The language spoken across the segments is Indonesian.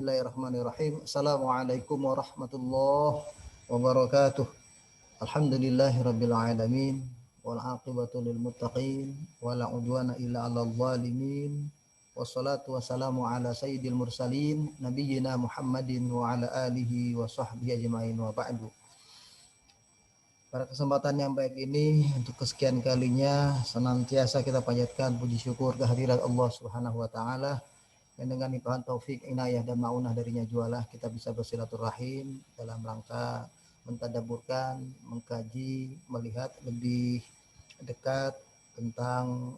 Bismillahirrahmanirrahim. Assalamualaikum warahmatullahi wabarakatuh. Alhamdulillahirabbil alamin wal aqibatu lil muttaqin wala udwana illa 'alal zalimin. Wassalatu wassalamu ala sayyidil mursalin nabiyyina Muhammadin wa ala alihi wa sahbihi ajmain wa ba'du. Pada kesempatan yang baik ini untuk kesekian kalinya senantiasa kita panjatkan puji syukur kehadirat Allah Subhanahu wa taala. Dan dengan limpahan taufik, inayah dan maunah darinya jualah kita bisa bersilaturahim dalam rangka mentadaburkan, mengkaji, melihat lebih dekat tentang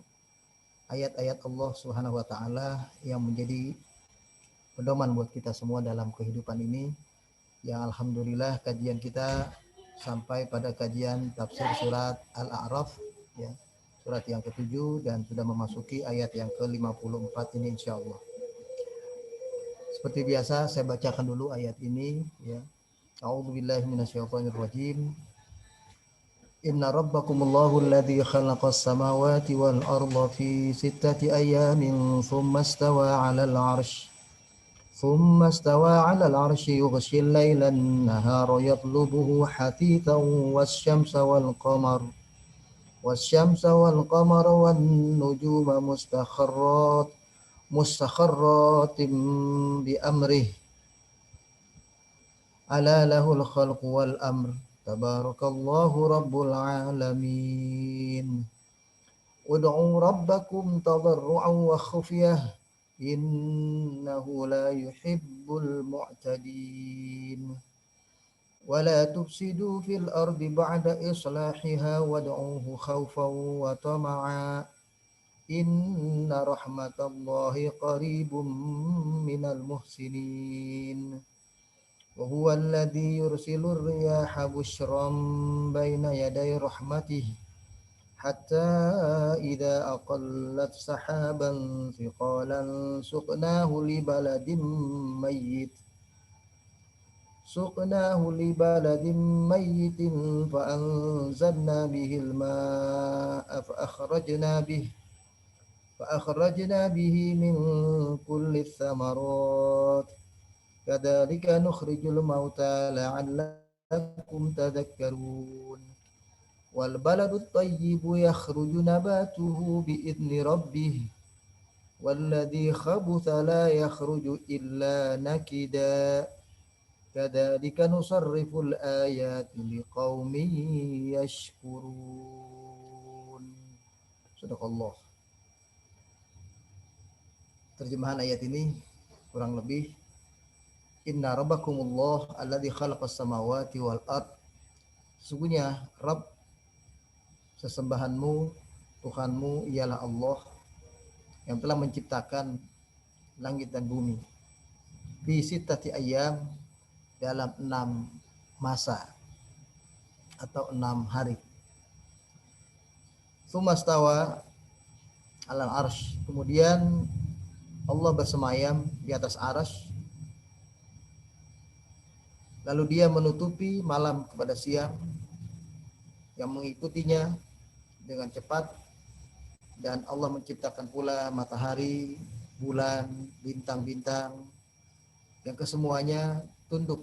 ayat-ayat Allah Subhanahu wa taala yang menjadi pedoman buat kita semua dalam kehidupan ini. Yang alhamdulillah kajian kita sampai pada kajian tafsir surat Al-A'raf ya, surat yang ke-7 dan sudah memasuki ayat yang ke-54 ini insyaallah. Seperti biasa saya bacakan dulu ayat ini ya. A'udzubillahi minasyaitonirrajim. Inna rabbakumullahu alladzi khalaqas samawati wal arda fi sittati ayamin thumma istawa 'alal 'arsy. ثم استوى على العرش يغشي الليل النهار يطلبه حثيثا والشمس والقمر والنجوم مستخرات بأمره ألا له الخلق والأمر تبارك الله رب العالمين ادعوا ربكم تضرعا وخفية إنه لا يحب المعتدين ولا تفسدوا في الأرض بعد إصلاحها وادعوه خوفا وطمعا إن رحمة الله قريب من المحسنين وهو الذي يرسل الرياح بشرا بين يدي رحمته حتى إذا أقلت سحابا ثقالا سقناه لبلد ميت فأنزلنا به الماء فأخرجنا به من كل الثمرات كذلك نخرج الموتى لعلكم تذكرون والبلد الطيب يخرج نباته بإذن ربه والذي خبث لا يخرج إلا نكدا كذلك نصرف الآيات لقوم يشكرون. Sadaqallah. Terjemahan ayat ini kurang lebih Inna rabbakumullah alladzi khalaqas samawati wal ard. Sesungguhnya Rabb sesembahanmu, Tuhanmu ialah Allah yang telah menciptakan langit dan bumi. Fi sittati ayyam, dalam 6 masa atau 6 hari. Tsumastawa 'alal arsy. Kemudian Allah bersemayam di atas arsy. Lalu dia menutupi malam kepada siang yang mengikutinya dengan cepat, dan Allah menciptakan pula matahari, bulan, bintang-bintang yang kesemuanya tunduk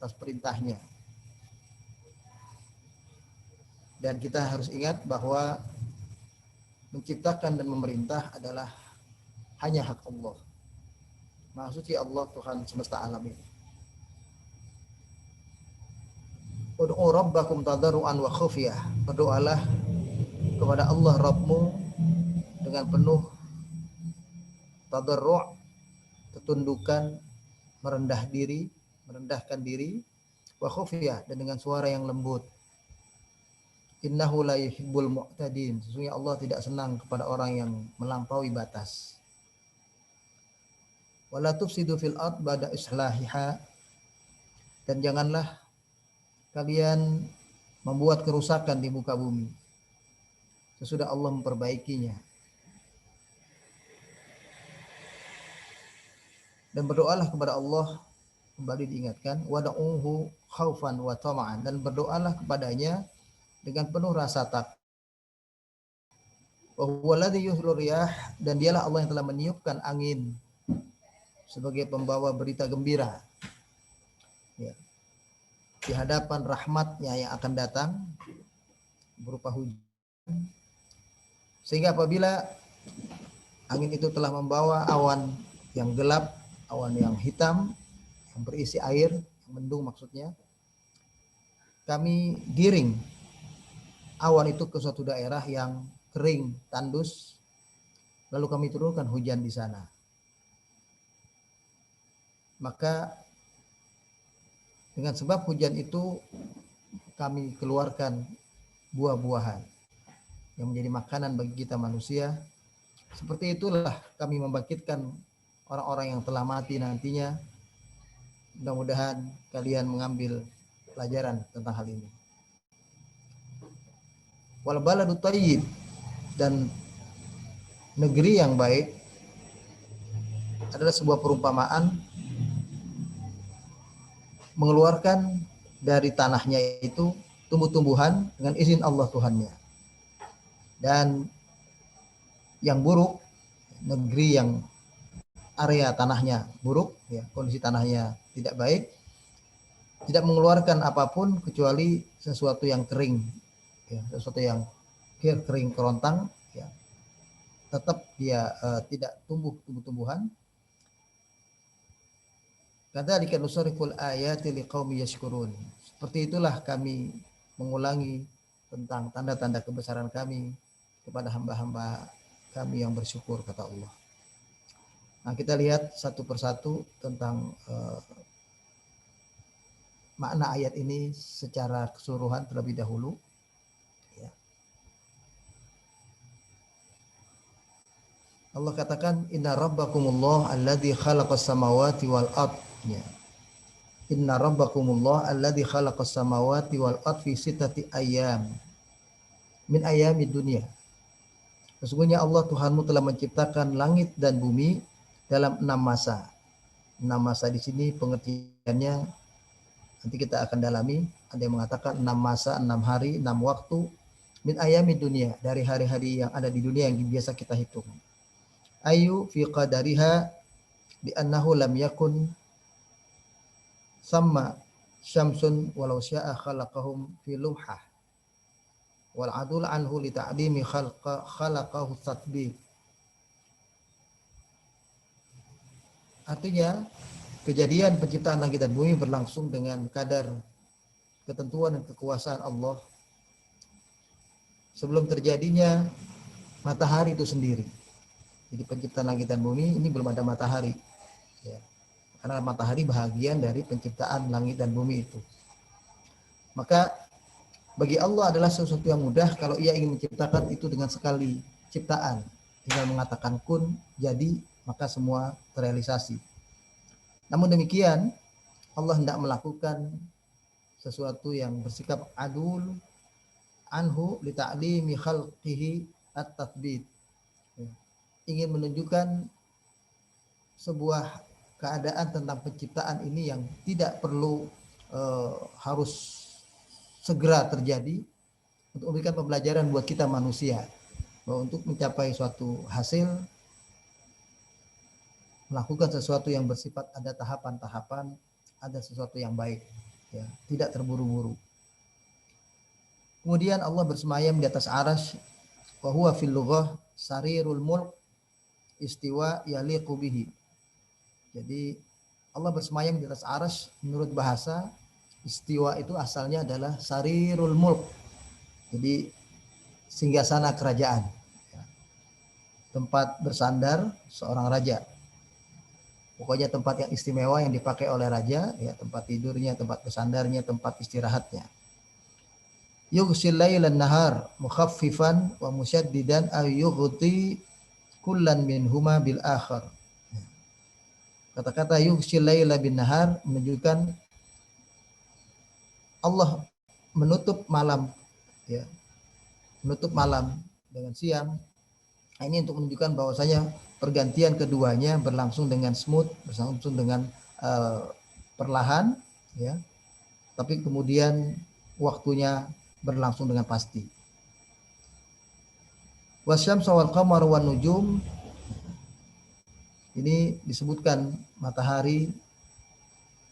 atas perintahnya. Dan kita harus ingat bahwa menciptakan dan memerintah adalah hanya hak Allah. Maha suci Allah, Tuhan semesta alam ini. Ud'u rabbakum tadarruan wa khufyah. Berdoalah kepada Allah Rabbmu dengan penuh tadarru', ketundukan, merendahkan diri, wa khufyah, dan dengan suara yang lembut. Innahu la yuhibbul mu'tadin. Sesungguhnya Allah tidak senang kepada orang yang melampaui batas. Wala tufsidu fil ard ba'da islahiha. Dan janganlah kalian membuat kerusakan di muka bumi sesudah Allah memperbaikinya. Dan berdoalah kepada Allah, kembali diingatkan, wada'uhu khaufan wa tama'an, dan berdoalah kepadanya dengan penuh rasa takut. Wa huwa alladzi yuhilur riyah, dan dialah Allah yang telah meniupkan angin sebagai pembawa berita gembira, ya, di hadapan rahmatnya yang akan datang berupa hujan, sehingga apabila angin itu telah membawa awan yang gelap, awan yang hitam yang berisi air, mendung maksudnya, kami giring awan itu ke suatu daerah yang kering, tandus, lalu kami turunkan hujan di sana. Maka dengan sebab hujan itu kami keluarkan buah-buahan yang menjadi makanan bagi kita manusia. Seperti itulah kami membangkitkan orang-orang yang telah mati nantinya. Mudah-mudahan kalian mengambil pelajaran tentang hal ini. Wal baladu thayyib, dan negeri yang baik adalah sebuah perumpamaan mengeluarkan dari tanahnya itu tumbuh-tumbuhan dengan izin Allah Tuhannya. Dan yang buruk, negeri yang area tanahnya buruk, ya, kondisi tanahnya tidak baik, tidak mengeluarkan apapun kecuali sesuatu yang kering, ya, sesuatu yang kering kerontang, ya, tetap dia tidak tumbuh tumbuh-tumbuhan. Kadzalika nusarriful ayati liqaumi yashkurun. Seperti itulah kami mengulangi tentang tanda-tanda kebesaran kami kepada hamba-hamba kami yang bersyukur, kata Allah. Nah, kita lihat satu persatu tentang makna ayat ini secara keseluruhan terlebih dahulu. Ya. Allah katakan, Inna rabbakumullah alladzi khalaqas samawati wal ardh. Ya. Inna rabbakumullah alladzi khalaqas samawati wal ardh fi sittati ayyam min ayyamid dunya. Sesungguhnya Allah Tuhanmu telah menciptakan langit dan bumi dalam 6 masa. 6 masa di sini pengertiannya nanti kita akan dalami. Ada yang mengatakan 6 masa, 6 hari, 6 waktu min ayyamid dunya, dari hari-hari yang ada di dunia yang biasa kita hitung. Ayu fi qadariha bi annahu lam yakun sama syamsun walau sya'a khalaqahum fi lumhah wal adul anhu li ta'dimi khalaqahu tatbib. Artinya kejadian penciptaan langit dan bumi berlangsung dengan kadar ketentuan dan kekuasaan Allah sebelum terjadinya matahari itu sendiri. Jadi penciptaan langit dan bumi ini belum ada matahari, ya. Karena matahari bahagian dari penciptaan langit dan bumi itu. Maka bagi Allah adalah sesuatu yang mudah kalau ia ingin menciptakan itu dengan sekali ciptaan. Tinggal mengatakan kun, jadi, maka semua terrealisasi. Namun demikian, Allah hendak melakukan sesuatu yang bersikap adul anhu li ta'limi khalqihi at-tathbit. Ingin menunjukkan sebuah keadaan tentang penciptaan ini yang tidak perlu harus segera terjadi, untuk memberikan pembelajaran buat kita manusia bahwa untuk mencapai suatu hasil, melakukan sesuatu yang bersifat ada tahapan-tahapan, ada sesuatu yang baik, ya, tidak terburu-buru. Kemudian Allah bersemayam di atas arasy, wa huwa fil lughah sarirul mulk istiwa yaliqu bihi. Jadi Allah bersemayam di atas arasy, menurut bahasa istiwa itu asalnya adalah sarirul mulk, jadi singgasana kerajaan, ya, tempat bersandar seorang raja. Pokoknya tempat yang istimewa yang dipakai oleh raja, ya, tempat tidurnya, tempat bersandarnya, tempat istirahatnya. Yughsil lailan nahar mukhaffifan wa musyaddidan ay yughti kullan minhuma bil akhar. Kata-kata yughsil laila bin nahar menunjukkan Allah menutup malam, ya, menutup malam dengan siang. Nah, ini untuk menunjukkan bahwasanya pergantian keduanya berlangsung dengan smooth, berlangsung dengan perlahan, ya, tapi kemudian waktunya berlangsung dengan pasti. Wasyamsu wal qamar wan nujum Ini disebutkan matahari,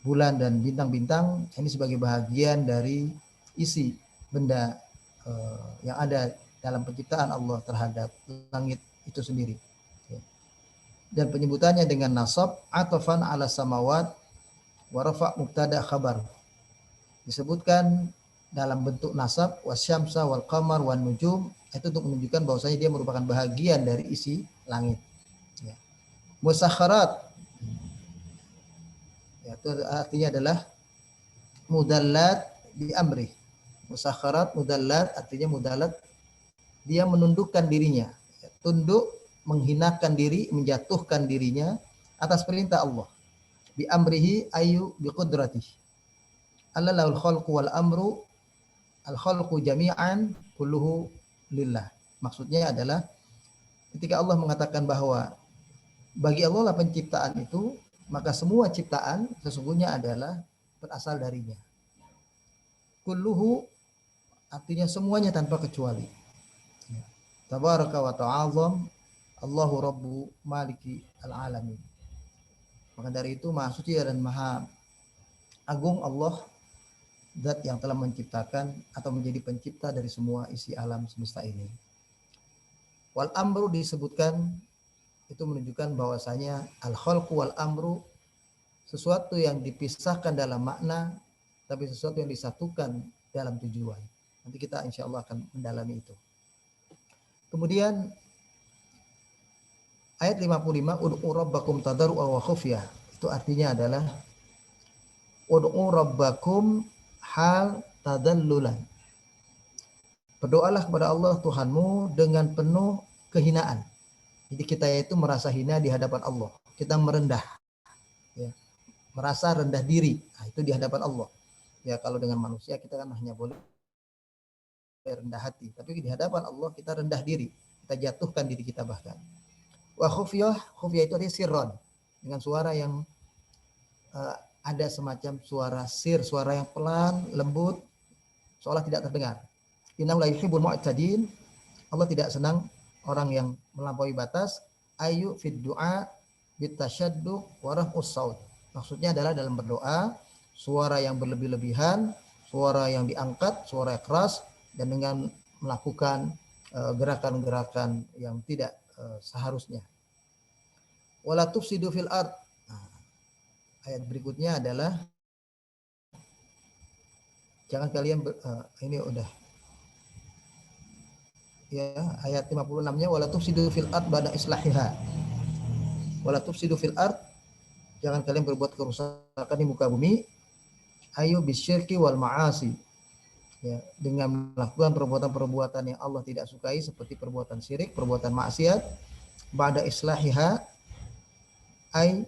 bulan dan bintang-bintang ini sebagai bahagian dari isi benda yang ada dalam penciptaan Allah terhadap langit itu sendiri. Dan penyebutannya dengan nasab atafan ala samawat wa rafa' mubtada khabar. Disebutkan dalam bentuk nasab wasyamsa wal qamar wan nujum, itu untuk menunjukkan bahwasanya dia merupakan bahagian dari isi langit. Ya. Musakharat, ya, itu artinya adalah mudallat bi amri. Musakharat mudallat artinya mudallat dia menundukkan dirinya, ya, tunduk, menghinakan diri, menjatuhkan dirinya atas perintah Allah. Bi amrihi ayu bi qudratihi. Allah lahul khalqu wal amru, al khalqu jami'an kulluhu lillah. Maksudnya adalah ketika Allah mengatakan bahwa bagi Allah lah penciptaan itu, maka semua ciptaan sesungguhnya adalah berasal darinya. Kulluhu artinya semuanya tanpa kecuali. Tabaraka wa ta'azam Allahu Rabbu Maliki al-alamin. Maka dari itu Maha Suci dan Maha Agung Allah, zat yang telah menciptakan atau menjadi pencipta dari semua isi alam semesta ini. Wal amru disebutkan itu menunjukkan bahwasanya al-khalqu wal amru sesuatu yang dipisahkan dalam makna tapi sesuatu yang disatukan dalam tujuan. Nanti kita insya Allah akan mendalami itu. Kemudian ayat 55 ud'u rabbakum tadarru'a wa khufyah, itu artinya adalah ud'u rabbakum hal tadallulan. Berdoalah kepada Allah Tuhanmu dengan penuh kehinaan. Jadi kita itu merasa hina di hadapan Allah. Kita merendah. Ya. Merasa rendah diri. Nah, itu di hadapan Allah. Ya, kalau dengan manusia kita kan hanya boleh rendah hati. Tapi di hadapan Allah kita rendah diri. Kita jatuhkan diri kita bahkan. Wa khufyah itu artinya sirron. Dengan suara yang ada semacam suara sir, suara yang pelan, lembut, seolah tidak terdengar. Innahu la yuhibbul mu'tadin. Allah tidak senang orang yang melampaui batas. Ayu fid du'a bitasyadduq wa raf'us saut. Maksudnya adalah dalam berdoa, suara yang berlebih-lebihan, suara yang diangkat, suara yang keras, dan dengan melakukan gerakan-gerakan yang tidak seharusnya. Wala tufsidu fil ard. Ayat berikutnya adalah jangan kalian ini udah ya, ayat 56-nya wala tufsidu fil ard ba'da islahiha. Wala tufsidu fil ard, jangan kalian berbuat kerusakan di muka bumi. Ayu bisyirki wal ma'asi. Ya, dengan melakukan perbuatan-perbuatan yang Allah tidak sukai seperti perbuatan syirik, perbuatan maksiat. Ba'da islahiha ay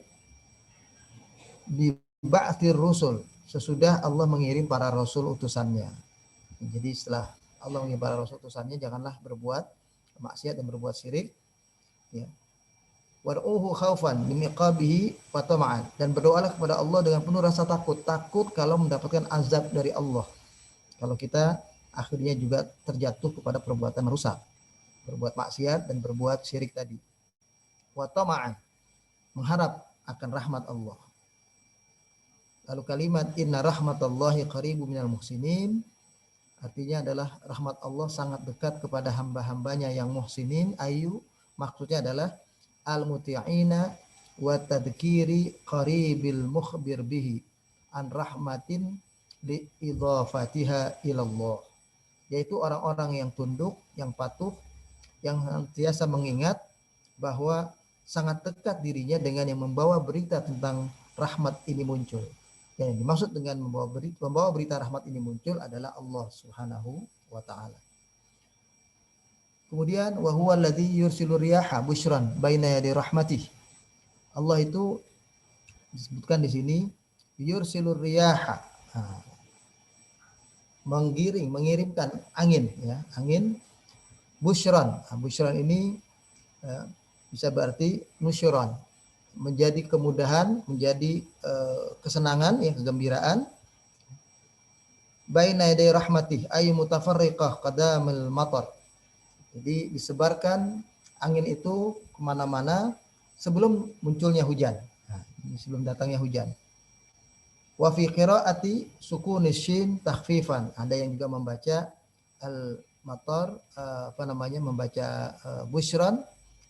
bi ba'thir rusul, sesudah Allah mengirim para rasul utusannya. Jadi setelah Allah mengirim para rasul utusannya, janganlah berbuat maksiat dan berbuat syirik. Ya. War'uhu khaufan bimiqabihi wa tama'an, dan berdoalah kepada Allah dengan penuh rasa takut kalau mendapatkan azab dari Allah. Kalau kita akhirnya juga terjatuh kepada perbuatan rusak, berbuat maksiat dan berbuat syirik tadi. Wa tama'an, mengharap akan rahmat Allah. Lalu kalimat inna rahmatallahi qaribu minal muhsinin, artinya adalah rahmat Allah sangat dekat kepada hamba-hambanya yang muhsinin. Ayu, maksudnya adalah al-muti'ina wa tadhkiri qaribil mukhbir bihi an rahmatin li idhafatiha ilallah, yaitu orang-orang yang tunduk, yang patuh, yang senantiasa mengingat bahwa sangat dekat dirinya dengan yang membawa berita tentang rahmat ini muncul. Yang dimaksud dengan membawa berita rahmat ini muncul adalah Allah Subhanahu wa taala. Kemudian wa huwa alladzi yursilu riyaha busyran baina yaday rahmatih. Allah itu disebutkan di sini yursilu riyaha. Mengirimkan angin, ya, angin busyran. Busyran ini bisa berarti nusyuran, menjadi kemudahan, menjadi kesenangan, ya, kegembiraan. Baina yaday rahmatih ay mutafarriqah qadamul matar. Jadi disebarkan angin itu kemana-mana sebelum munculnya hujan. Nah, sebelum datangnya hujan. Wa fi qiraati sukunis shin takhfifan. Ada yang juga membaca al-matar membaca busyran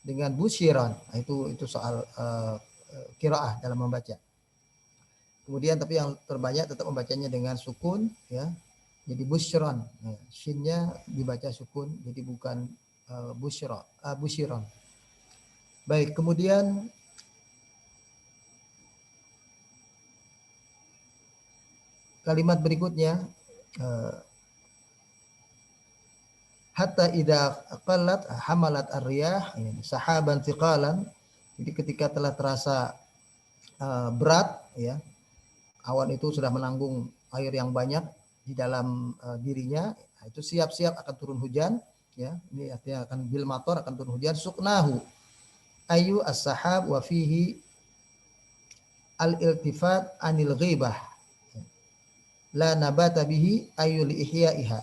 dengan busyiran. Nah, itu soal qiraah dalam membaca. Kemudian tapi yang terbanyak tetap membacanya dengan sukun ya. Jadi busyran. Nah, shinnya dibaca sukun jadi bukan busyiran. Baik, kemudian kalimat berikutnya hatta idza qallat hamalat ar-riyah sahaban thiqalan. Jadi ketika telah terasa berat ya, awan itu sudah menanggung air yang banyak di dalam dirinya, nah, itu siap-siap akan turun hujan ya. Ini artinya akan bil matar akan turun hujan. Suknahu ayu as-sahab wa fihi al-iltifat anil ghibah la nabata bihi ayu li ihyaiha.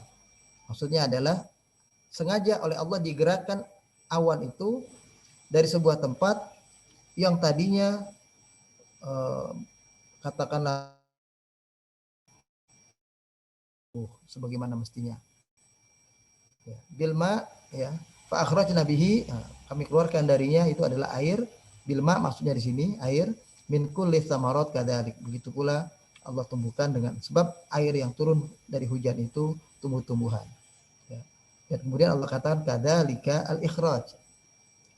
Maksudnya adalah sengaja oleh Allah digerakkan awan itu dari sebuah tempat yang tadinya katakanlah sebagaimana mestinya. Ya, bilma ya, fa akhrajna bihi, kami keluarkan darinya itu adalah air. Bilma maksudnya di sini air min kulli tsamarat kadzalik. Begitu pula Allah tumbuhkan dengan sebab air yang turun dari hujan itu tumbuh-tumbuhan. Ya. Dan kemudian Allah katakan kadzalika al-ikhraj.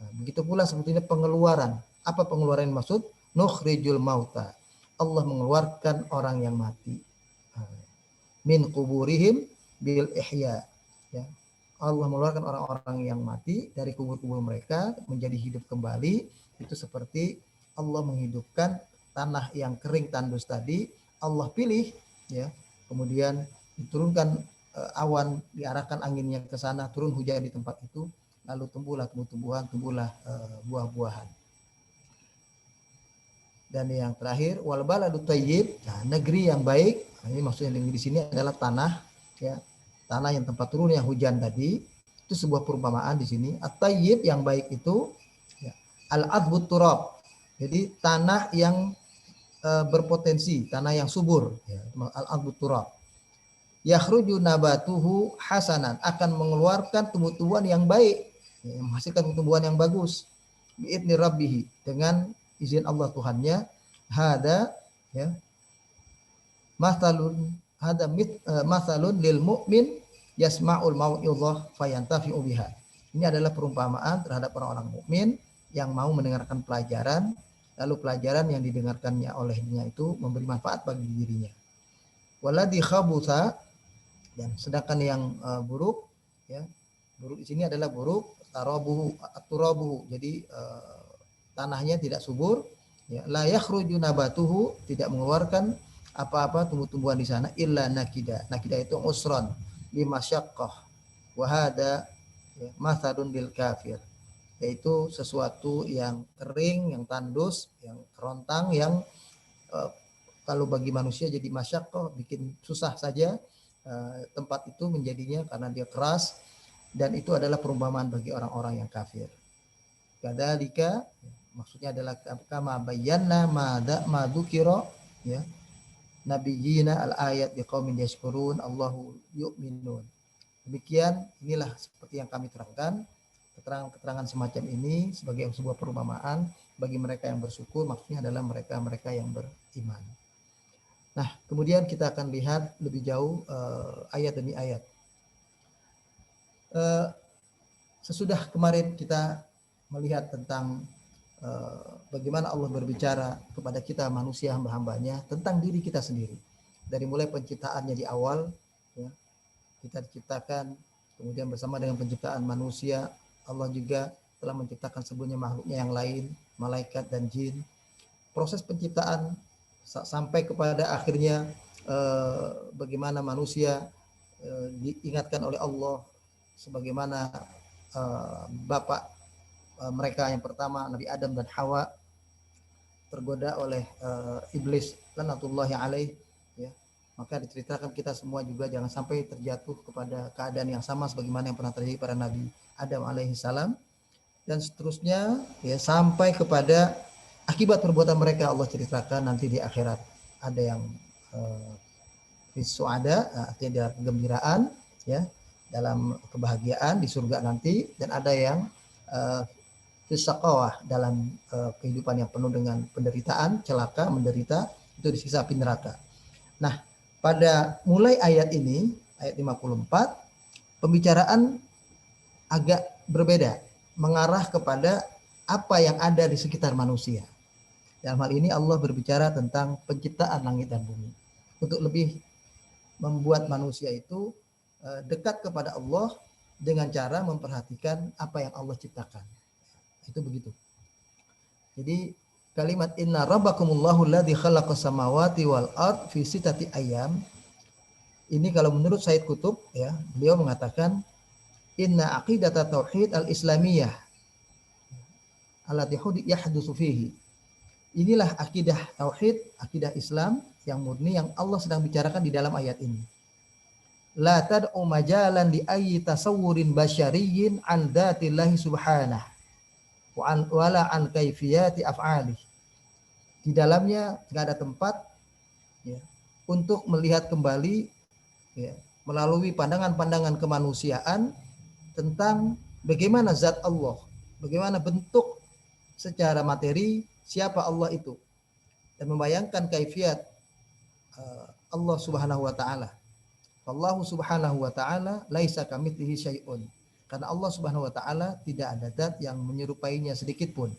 Nah, begitu pula sebetulnya pengeluaran. Apa pengeluaran yang maksud? Nukhrijul mauta. Allah mengeluarkan orang yang mati. Min kuburihim bil ihya. Ya. Allah mengeluarkan orang-orang yang mati dari kubur-kubur mereka menjadi hidup kembali. Itu seperti Allah menghidupkan tanah yang kering tandus tadi. Allah pilih ya. Kemudian diturunkan awan, diarahkan anginnya ke sana, turun hujan di tempat itu, lalu tumbuhlah tumbuh-tumbuhan, tumbuhlah buah-buahan. Dan yang terakhir wal baladu thayyib, nah, negeri yang baik. Nah, ini maksudnya negeri di sini adalah tanah ya. Tanah yang tempat turunnya hujan tadi itu sebuah perumpamaan di sini. At-thayyib yang baik itu ya, al-adbut turab. Jadi tanah yang berpotensi, tanah yang subur ya, al-adbut turab. Yakhruju nabatuhu hasanan, akan mengeluarkan tumbuh-tumbuhan yang baik, ya, menghasilkan tumbuhan yang bagus. Bi'idni rabbih, dengan izin Allah Tuhannya. Hada ya masalun masalun lil mu'min yasma'ul mau'izah fayantafi'u biha. Ini adalah perumpamaan terhadap orang-orang mukmin yang mau mendengarkan pelajaran, lalu pelajaran yang didengarkannya olehnya itu memberi manfaat bagi dirinya. Waladhi khabutha, dan sedangkan yang buruk ya, buruk di sini adalah buruk turabuhu, jadi tanahnya tidak subur ya, la yakhruju nabatuhu, tidak mengeluarkan apa-apa tumbuh-tumbuhan di sana illa nakida. Nakida itu usran limasyaqqah wa hada ya, mathalun lil kafir, yaitu sesuatu yang kering, yang tandus, yang kerontang, yang kalau bagi manusia jadi masyaqqah, bikin susah saja tempat itu menjadinya karena dia keras, dan itu adalah perumpamaan bagi orang-orang yang kafir. Kadzalika maksudnya adalah kama bayyana ma dzukira ya nabiyina al-ayat biqaumin yashkurun Allahu yu'minun. Demikian, inilah seperti yang kami terangkan, keterangan-keterangan semacam ini sebagai sebuah perumpamaan bagi mereka yang bersyukur, maksudnya adalah mereka-mereka yang beriman. Nah, kemudian kita akan lihat lebih jauh ayat demi ayat. Sesudah kemarin kita melihat tentang bagaimana Allah berbicara kepada kita manusia hamba-hambanya tentang diri kita sendiri. Dari mulai penciptaannya di awal, ya, kita diciptakan, kemudian bersama dengan penciptaan manusia, Allah juga telah menciptakan sebelumnya makhluknya yang lain, malaikat dan jin. Proses penciptaan sampai kepada akhirnya bagaimana manusia diingatkan oleh Allah sebagaimana bapak mereka yang pertama, Nabi Adam dan Hawa, tergoda oleh iblis laknatullahi alaih ya. Maka diceritakan kita semua juga jangan sampai terjatuh kepada keadaan yang sama sebagaimana yang pernah terjadi pada Nabi Adam alaihi salam. dan seterusnya, ya, sampai kepada akibat perbuatan mereka Allah ceritakan nanti di akhirat. Ada yang ada, artinya dia kegembiraan, ya, dalam kebahagiaan di surga nanti, dan ada yang fisaqawah, dalam kehidupan yang penuh dengan penderitaan, celaka, menderita, itu disiksa api neraka. Nah, pada mulai ayat ini, ayat 54, pembicaraan agak berbeda, mengarah kepada apa yang ada di sekitar manusia. Dalam hal ini Allah berbicara tentang penciptaan langit dan bumi, untuk lebih membuat manusia itu dekat kepada Allah dengan cara memperhatikan apa yang Allah ciptakan. Itu begitu. Jadi kalimat inna rabbakumullahu alladzi khalaqas samawati wal ard fi sittati ayyam, ini kalau menurut Said Qutb, ya, beliau mengatakan inna aqidata tauhid al-islamiyah allati yahdutsu fihi. Inilah akidah tauhid, akidah Islam yang murni yang Allah sedang bicarakan di dalam ayat ini. La tad'u majalan li ayyi tasawwurin basyariyyin an dzatillahi subhanahu wa an wala an kaifiyati af'ali. Di dalamnya enggak ada tempat, ya, untuk melihat kembali, ya, melalui pandangan-pandangan kemanusiaan tentang bagaimana zat Allah, bagaimana bentuk secara materi siapa Allah itu, dan membayangkan kaifiat Allah Subhanahu wa taala. Allah Subhanahu wa taala laisa kamitslihi syai'un. Karena Allah Subhanahu wa taala tidak ada zat yang menyerupainya sedikit pun.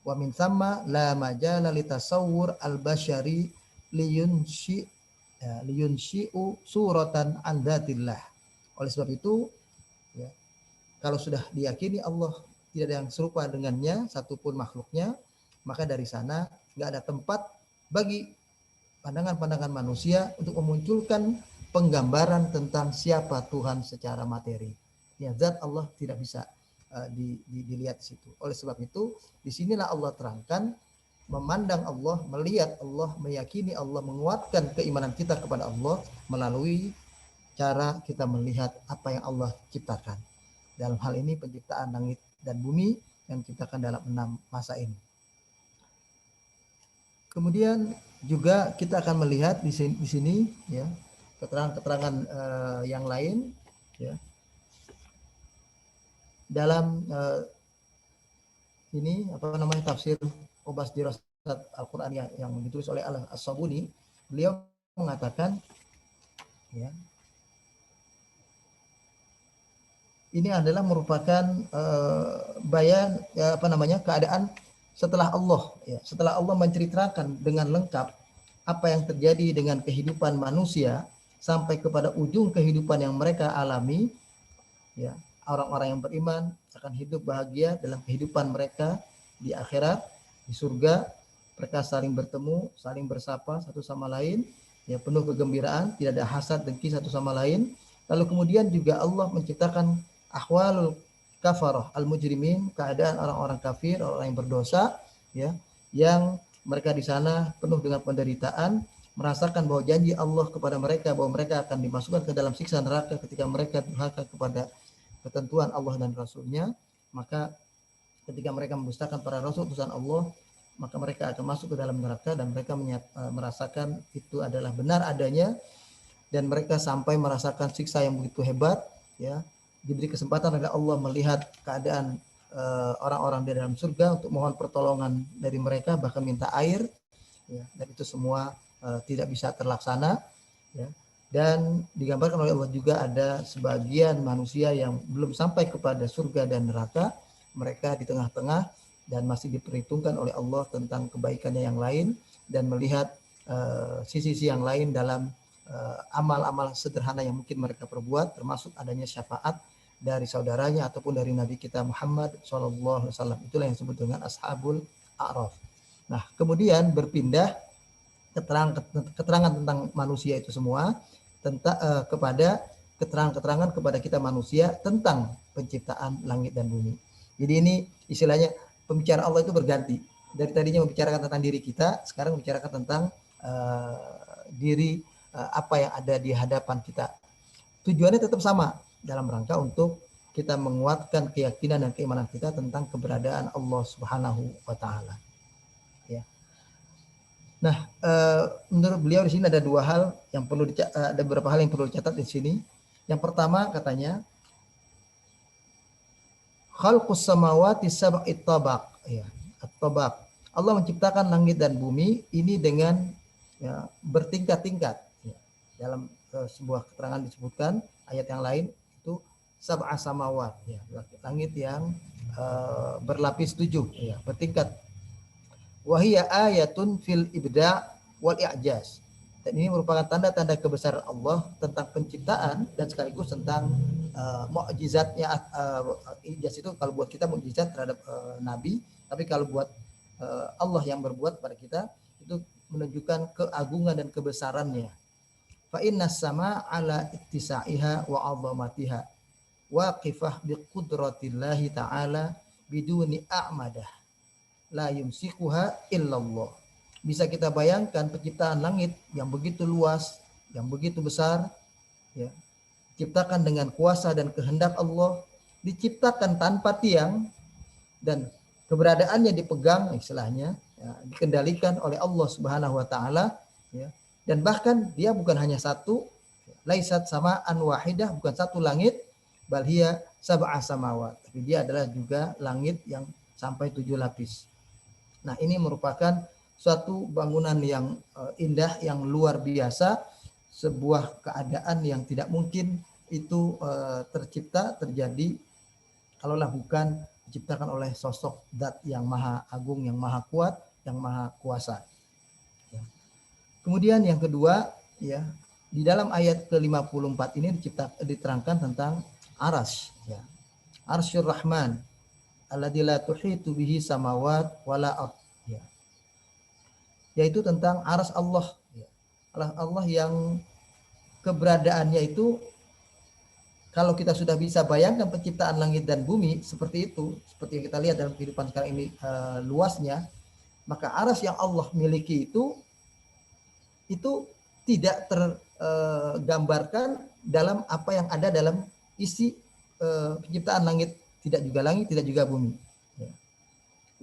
Wa min thamma la majala litasawwur al-basyari liyunshi'u suratan an dzatillah. Oleh sebab itu, ya, kalau sudah diyakini Allah tidak ada yang serupa dengannya satupun makhluknya, maka dari sana nggak ada tempat bagi pandangan-pandangan manusia untuk memunculkan penggambaran tentang siapa Tuhan secara materi. Ya, zat Allah tidak bisa dilihat di situ. Oleh sebab itu, disinilah Allah terangkan, memandang Allah, melihat Allah, meyakini Allah, menguatkan keimanan kita kepada Allah melalui cara kita melihat apa yang Allah ciptakan. Dalam hal ini penciptaan langit dan bumi yang diciptakan dalam 6 masa ini. Kemudian juga kita akan melihat di sini, ya, keterangan-keterangan yang lain, ya, dalam ini apa namanya tafsir Qobas Dirasat Al-Qur'an yang ditulis oleh As-Sabuni. Beliau mengatakan, ya, ini adalah merupakan bayan, ya, apa namanya, keadaan setelah Allah, ya, setelah Allah menceritakan dengan lengkap apa yang terjadi dengan kehidupan manusia sampai kepada ujung kehidupan yang mereka alami, ya, orang-orang yang beriman akan hidup bahagia dalam kehidupan mereka di akhirat, di surga. Mereka saling bertemu, saling bersapa satu sama lain, ya, penuh kegembiraan, tidak ada hasad dengki satu sama lain. Lalu kemudian juga Allah menciptakan ahwalul kafarah al-mujrimin, keadaan orang-orang kafir, orang yang berdosa, ya, yang mereka di sana penuh dengan penderitaan, merasakan bahwa janji Allah kepada mereka bahwa mereka akan dimasukkan ke dalam siksa neraka ketika mereka durhaka kepada ketentuan Allah dan Rasul-Nya. Maka ketika mereka mendustakan para Rasul utusan Allah, maka mereka akan masuk ke dalam neraka, dan mereka merasakan itu adalah benar adanya, dan mereka sampai merasakan siksa yang begitu hebat, ya. Diberi kesempatan oleh Allah melihat keadaan orang-orang di dalam surga untuk mohon pertolongan dari mereka, bahkan minta air, ya, dan itu semua tidak bisa terlaksana, ya. Dan digambarkan oleh Allah juga ada sebagian manusia yang belum sampai kepada surga dan neraka, mereka di tengah-tengah dan masih diperhitungkan oleh Allah tentang kebaikannya yang lain, dan melihat sisi-sisi yang lain dalam amal-amal sederhana yang mungkin mereka perbuat, termasuk adanya syafaat dari saudaranya ataupun dari Nabi kita Muhammad SAW. Itulah yang disebut dengan Ashabul A'raf. Nah, kemudian berpindah keterangan tentang manusia itu semua kepada keterangan-keterangan kepada kita manusia tentang penciptaan langit dan bumi. Jadi ini istilahnya pembicaraan Allah itu berganti. Dari tadinya membicarakan tentang diri kita, sekarang membicarakan tentang diri apa yang ada di hadapan kita. Tujuannya tetap sama, dalam rangka untuk kita menguatkan keyakinan dan keimanan kita tentang keberadaan Allah Subhanahu wa taala. Ya. Nah, menurut beliau di sini ada dua hal yang perlu ada beberapa hal yang perlu dicatat di sini. Yang pertama katanya khalqus samawati sab'i tabaq, ya, at-tabaq. Allah menciptakan langit dan bumi ini dengan ya, bertingkat-tingkat. Ya. Dalam sebuah keterangan disebutkan ayat yang lain itu sab'a samawat, ya, langit yang berlapis 7, ya, bertingkat. Wahiyya ayatun fil ibda' wal i'jaz. Dan ini merupakan tanda-tanda kebesaran Allah tentang penciptaan dan sekaligus tentang mukjizatnya. Ijaz itu kalau buat kita mukjizat terhadap nabi, tapi kalau buat Allah yang berbuat pada kita itu menunjukkan keagungan dan kebesarannya. Fa innas sama ala ittisaiha wa 'azamatiha waqifah bi qudratillahi ta'ala biduni a'madah la yumsikuha illallah. Bisa kita bayangkan penciptaan langit yang begitu luas, yang begitu besar, ya, diciptakan dengan kuasa dan kehendak Allah, diciptakan tanpa tiang dan keberadaannya dipegang istilahnya, ya, dikendalikan oleh Allah Subhanahu wa taala, ya. Dan bahkan dia bukan hanya satu, laisat samaan wahidah, bukan satu langit, bal hiya sab'a samawat. Tapi dia adalah juga langit yang sampai 7 lapis. Nah, ini merupakan suatu bangunan yang indah, yang luar biasa, sebuah keadaan yang tidak mungkin itu tercipta, terjadi kalaulah bukan diciptakan oleh sosok zat yang maha agung, yang maha kuat, yang maha kuasa. Ya. Kemudian yang kedua, ya, di dalam ayat ke-54 ini diterangkan tentang arsy, ya. Arsyur Rahman alladzi la tuhitu bihi samawat wala ard, ya. Yaitu tentang arsy Allah, ya. Allah yang keberadaannya itu kalau kita sudah bisa bayangkan penciptaan langit dan bumi seperti itu, seperti yang kita lihat dalam kehidupan sekarang ini luasnya, maka arsy yang Allah miliki itu tidak tergambarkan dalam apa yang ada dalam isi penciptaan langit, tidak juga langit, tidak juga bumi. Ya.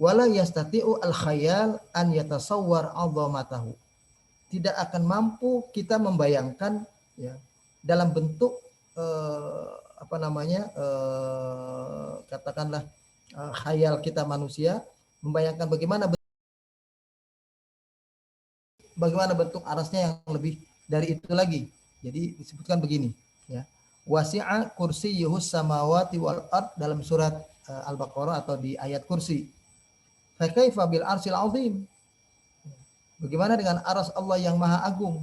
Wala yastati'u al-khayal an yatasawwar 'azamatahu. Tidak akan mampu kita membayangkan, ya, dalam bentuk katakanlah khayal kita manusia membayangkan bagaimana bentuk arasnya yang lebih dari itu lagi. Jadi disebutkan begini, ya. Wasi'a kursiyyuhus samawati wal ard dalam surat Al-Baqarah atau di ayat kursi. Fa kaifa bil arsyil azim? Bagaimana dengan aras Allah yang maha agung?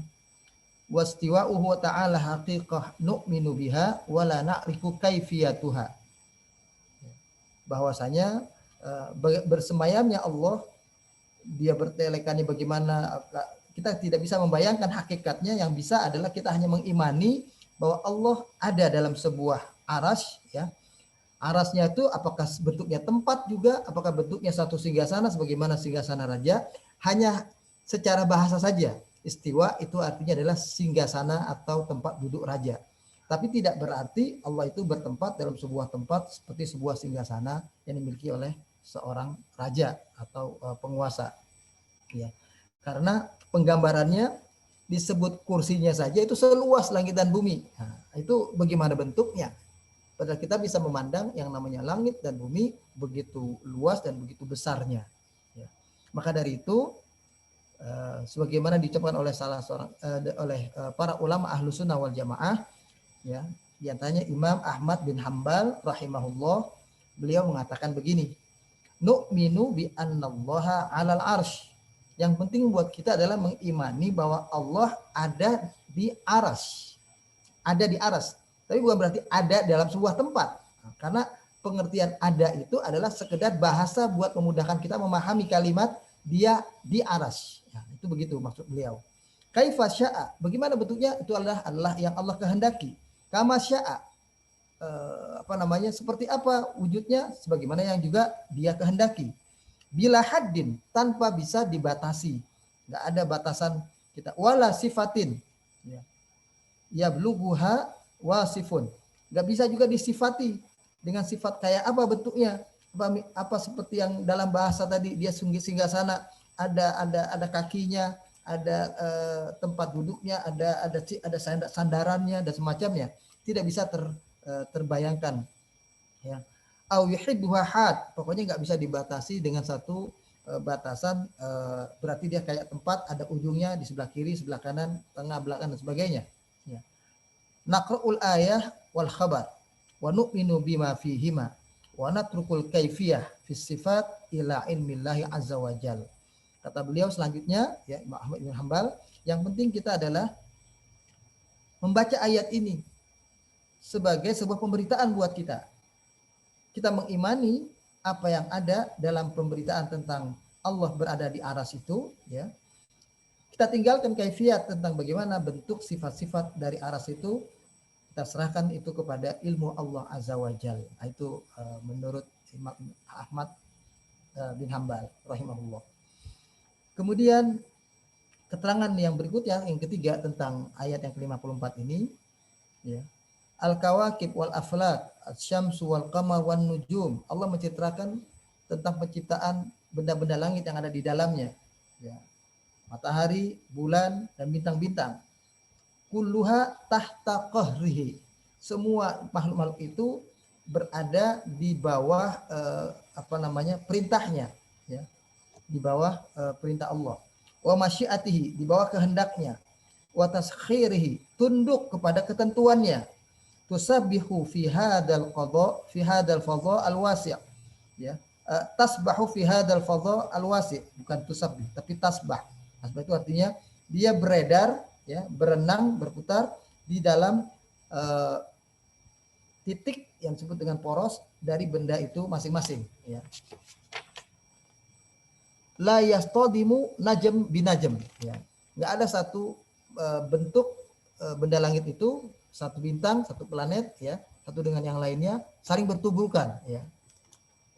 Wastiwa'uhu ta'ala haqiqah nu'minu biha wa la na'rifu kaifiyatuha. Bahwasanya bersemayamnya Allah, dia bertelekannya bagaimana, kita tidak bisa membayangkan hakikatnya. Yang bisa adalah kita hanya mengimani bahwa Allah ada dalam sebuah aras, ya. Arasnya itu apakah bentuknya tempat juga, apakah bentuknya satu singgasana sebagaimana singgasana raja, hanya secara bahasa saja. Istiwa itu artinya adalah singgasana atau tempat duduk raja. Tapi tidak berarti Allah itu bertempat dalam sebuah tempat seperti sebuah singgasana yang dimiliki oleh seorang raja atau penguasa. Ya. Karena penggambarannya disebut kursinya saja itu seluas langit dan bumi. Nah, itu bagaimana bentuknya? Padahal kita bisa memandang yang namanya langit dan bumi begitu luas dan begitu besarnya. Ya. Maka dari itu, sebagaimana diucapkan oleh salah seorang para ulama ahlu sunnah wal jamaah, ya, di antaranya Imam Ahmad bin Hambal rahimahullah, beliau mengatakan begini, nu'minu bi annallaha 'alal arsy. Yang penting buat kita adalah mengimani bahwa Allah ada di aras. Ada di aras. Tapi bukan berarti ada dalam sebuah tempat. Nah, karena pengertian ada itu adalah sekedar bahasa buat memudahkan kita memahami kalimat dia di aras. Nah, itu begitu maksud beliau. Kaifa sya'a, bagaimana bentuknya? Itu adalah yang Allah kehendaki. Kama sya'a, seperti apa wujudnya? Sebagaimana yang juga dia kehendaki. Bila haddin, tanpa bisa dibatasi. Nggak ada batasan kita. Wala sifatin, ya, yabluguha wasifun. Nggak bisa juga disifati. Dengan sifat kayak apa bentuknya? Apa seperti yang dalam bahasa tadi, dia singgasana, ada kakinya, ada tempat duduknya, ada sandarannya dan semacamnya. Tidak bisa terbayangkan, ya. Au yuhibbuha had, pokoknya nggak bisa dibatasi dengan satu batasan, berarti dia kayak tempat ada ujungnya di sebelah kiri, sebelah kanan, tengah, belakang dan sebagainya, ya. Naqra'ul ayah wal khabar wa nu'minu bima fihima wa natrukul kaifiyah fis sifat ila ilmillahi azza wa jal. Kata beliau selanjutnya, ya, Imam Ahmad bin Hanbal, yang penting kita adalah membaca ayat ini sebagai sebuah pemberitaan buat kita. Kita mengimani apa yang ada dalam pemberitaan tentang Allah berada di aras itu, ya. Kita tinggalkan kaifiyat tentang bagaimana bentuk sifat-sifat dari aras itu, kita serahkan itu kepada ilmu Allah Azza wa Jal. Itu menurut Imam Ahmad bin Hanbal rahimahullah. Kemudian keterangan yang berikutnya, yang ketiga tentang ayat yang ke-54 ini, ya. Al-kawakib wal aflak, asy-syamsu wal qamar wan nujum. Allah menceritakan tentang penciptaan benda-benda langit yang ada di dalamnya, ya. Matahari, bulan, dan bintang-bintang. Kulluha tahta qahrihi. Semua makhluk-makhluk itu berada di bawah perintahnya, ya. Di bawah perintah Allah. Wa masyiatihi, di bawah kehendaknya. Wa taskhirihi, tunduk kepada ketentuannya. Tusabbihu fi hadzal qada fi hadzal fadha al wasi', ya. Tasbahu fi hadzal fadha al wasi', bukan tusabbih tapi tasbah. Tasbah itu artinya dia beredar, ya, berenang, berputar di dalam titik yang disebut dengan poros dari benda itu masing-masing, ya. La yastadimu najm binajm, ya. Enggak ada satu bentuk benda langit itu, satu bintang, satu planet, ya, satu dengan yang lainnya saling bertuburkan, ya.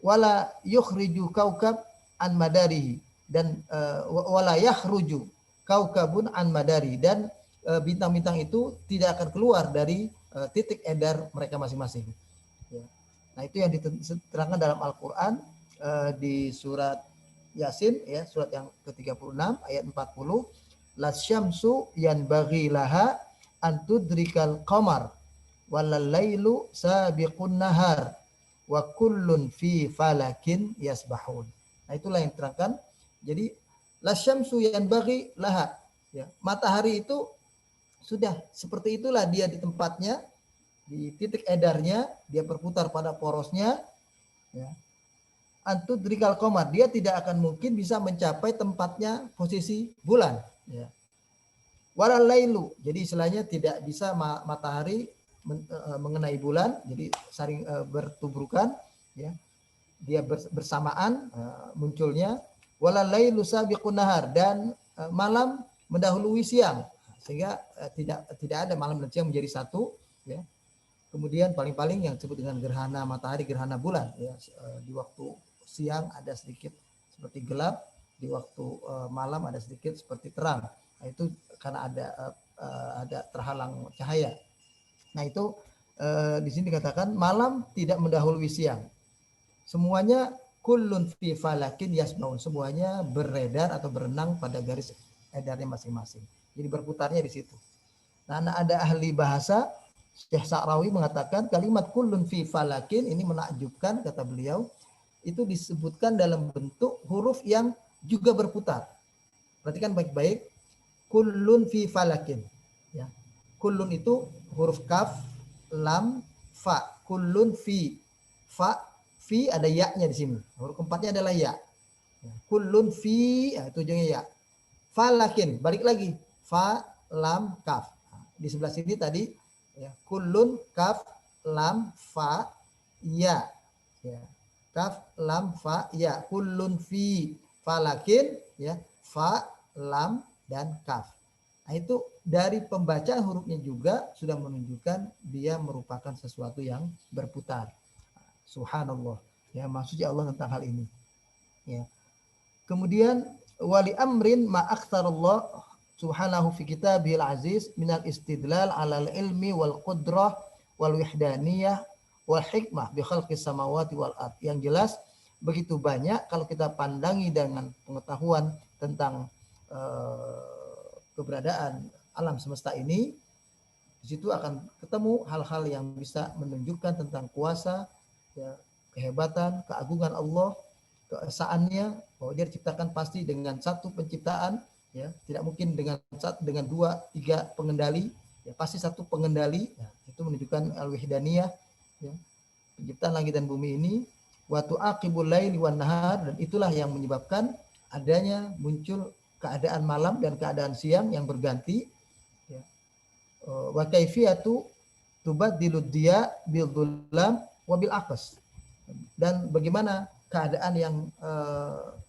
Wala yukhriju kaukab an madarihi, dan wala yakhruju kaukabun an madari, dan bintang-bintang itu tidak akan keluar dari titik edar mereka masing-masing, ya. Nah, itu yang diterangkan dalam Al-Qur'an di surat Yasin, ya, surat yang ke-36 ayat 40. Lasyamsu yanbaghi laha antudrikal qamar walal lailu sabiqun nahar wa kullun fi falakin yasbahun. Nah, itulah yang diterangkan. Jadi lasyamsu yanbaghi laha, ya, matahari itu sudah seperti itulah dia di tempatnya, di titik edarnya, dia berputar pada porosnya, ya. Antudrikal qamar, dia tidak akan mungkin bisa mencapai tempatnya posisi bulan, ya. Walal lailu, jadi istilahnya tidak bisa matahari mengenai bulan, jadi saling bertubrukan, ya. Dia bersamaan munculnya. Walal lailu sabiqun nahar, dan malam mendahului siang, sehingga tidak ada malam dan siang menjadi satu, ya. Kemudian paling-paling yang disebut dengan gerhana matahari, gerhana bulan, ya, di waktu siang ada sedikit seperti gelap, di waktu malam ada sedikit seperti terang. Nah, itu karena ada terhalang cahaya. Nah, itu di sini dikatakan malam tidak mendahului siang. Semuanya kullun fi falakin yasmaun, semuanya beredar atau berenang pada garis edarnya masing-masing. Jadi berputarnya di situ. Nah, ada ahli bahasa, Syekh Sa'rawi mengatakan kalimat kullun fi falakin ini menakjubkan, kata beliau, itu disebutkan dalam bentuk huruf yang juga berputar. Perhatikan baik-baik. Kullun fi falakin, ya. Kullun itu huruf kaf, lam, fa. Kullun fi, fa, fi ada ya-nya di sini. Huruf keempatnya adalah ya. Kullun fi, ya, itu ujungnya ya. Falakin, balik lagi. Fa, lam, kaf. Di sebelah sini tadi, ya, kullun, kaf, lam, fa, ya. Ya. Kaf, lam, fa, ya. Kullun fi falakin, ya. Fa, lam, dan kaf. Nah, itu dari pembacaan hurufnya juga sudah menunjukkan dia merupakan sesuatu yang berputar. Subhanallah, ya, maksudnya Allah tentang hal ini, ya. Kemudian wali amrin ma aktsarallah subhanahu fi kitabil aziz minal istidlal alal ilmi wal qudrah wal wihdaniyah wal hikmah bi khalqis samawati wal ard. Yang jelas begitu banyak kalau kita pandangi dengan pengetahuan tentang keberadaan alam semesta ini, di situ akan ketemu hal-hal yang bisa menunjukkan tentang kuasa, ya, kehebatan, keagungan Allah, keesaannya, bahwa dia diciptakan pasti dengan satu penciptaan, ya, tidak mungkin dengan dua tiga pengendali, ya, pasti satu pengendali, ya, itu menunjukkan al-wahdaniyah, ya, penciptaan langit dan bumi ini, wa tu'aqibul laili wan nahar, dan itulah yang menyebabkan adanya muncul keadaan malam dan keadaan siang yang berganti, ya. Wa kaifiyatu tubaddilud diya bil dhulam wa bil aqs, dan bagaimana keadaan yang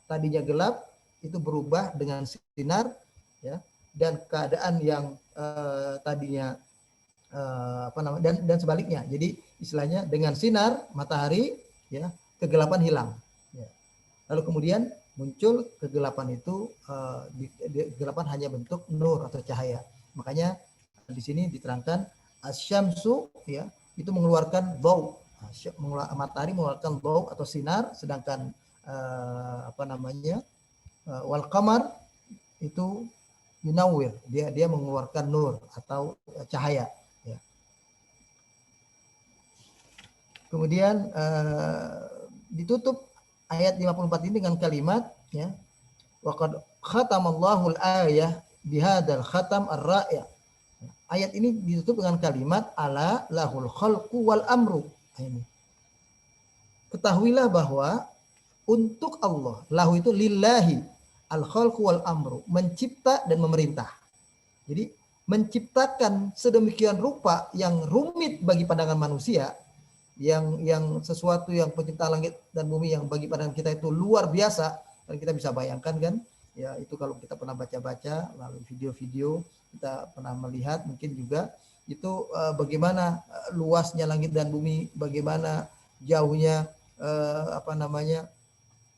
tadinya gelap itu berubah dengan sinar, ya, dan keadaan yang tadinya dan sebaliknya. Jadi istilahnya dengan sinar matahari, ya, kegelapan hilang, ya. Lalu kemudian muncul kegelapan itu, kegelapan hanya bentuk nur atau cahaya. Makanya di sini diterangkan asyamsu, ya, itu mengeluarkan bau. Matahari mengeluarkan bau atau sinar, sedangkan wal qamar itu yunawwir, dia mengeluarkan nur atau cahaya, ya. Kemudian ditutup ayat 54 ini dengan kalimat, ya, waqad khatamallahu al-ayah bihadzal khatam ar-ra'i'. Ayat ini ditutup dengan kalimat ala lahul khalqu wal amru. Ini. Ketahuilah bahwa untuk Allah, lahu itu lillahi, al khalqu wal amru, mencipta dan memerintah. Jadi menciptakan sedemikian rupa yang rumit bagi pandangan manusia, yang sesuatu yang pencipta langit dan bumi yang bagi pandangan kita itu luar biasa, dan kita bisa bayangkan kan, ya, itu kalau kita pernah baca-baca lalu video-video kita pernah melihat mungkin juga itu bagaimana luasnya langit dan bumi, bagaimana jauhnya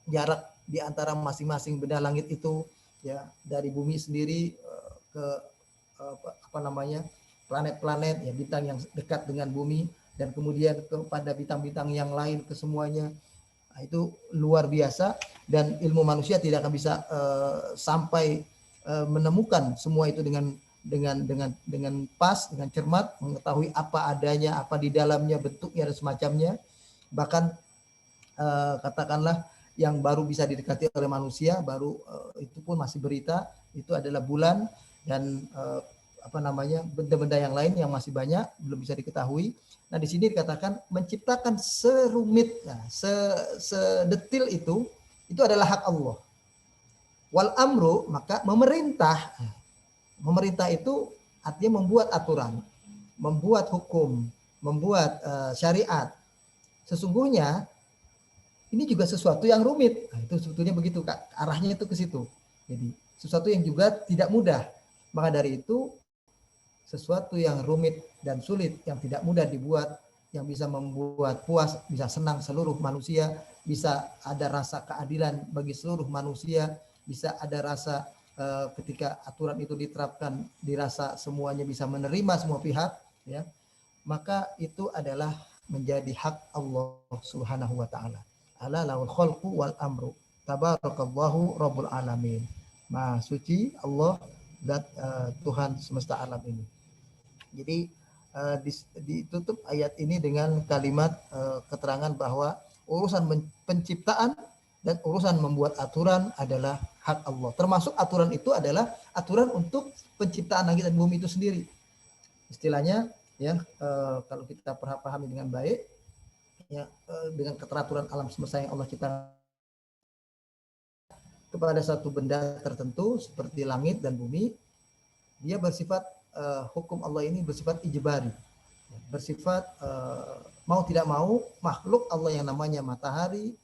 jarak di antara masing-masing benda langit itu, ya, dari bumi sendiri ke planet-planet, ya, bintang yang dekat dengan bumi, dan kemudian kepada bintang-bintang yang lain, ke semuanya. Nah, itu luar biasa, dan ilmu manusia tidak akan bisa sampai menemukan semua itu dengan pas, dengan cermat, mengetahui apa adanya, apa di dalamnya, bentuknya dan semacamnya. Bahkan katakanlah yang baru bisa didekati oleh manusia, baru itu pun masih berita, itu adalah bulan dan benda-benda yang lain yang masih banyak belum bisa diketahui. Nah, di sini dikatakan menciptakan serumit, sedetil itu adalah hak Allah. Wal amru, maka memerintah. Memerintah itu artinya membuat aturan, membuat hukum, membuat syariat. Sesungguhnya ini juga sesuatu yang rumit. Nah, itu sebetulnya begitu, Kak. Arahnya itu ke situ. Jadi sesuatu yang juga tidak mudah. Maka dari itu sesuatu yang rumit dan sulit, yang tidak mudah dibuat, yang bisa membuat puas, bisa senang seluruh manusia, bisa ada rasa keadilan bagi seluruh manusia, bisa ada rasa ketika aturan itu diterapkan, dirasa semuanya bisa menerima semua pihak, ya, maka itu adalah menjadi hak Allah Subhanahu wa taala. Ala lahul khalqu wal amru. Tabarakallahu rabbul alamin. Maha suci Allah, zat Tuhan semesta alam ini. Jadi ditutup ayat ini dengan kalimat keterangan bahwa urusan penciptaan dan urusan membuat aturan adalah hak Allah. Termasuk aturan itu adalah aturan untuk penciptaan langit dan bumi itu sendiri. Istilahnya, ya, kalau kita pahami dengan baik, ya, dengan keteraturan alam semesta yang Allah ciptakan kepada satu benda tertentu seperti langit dan bumi, dia bersifat hukum Allah ini bersifat ijbari, bersifat mau tidak mau makhluk Allah yang namanya matahari,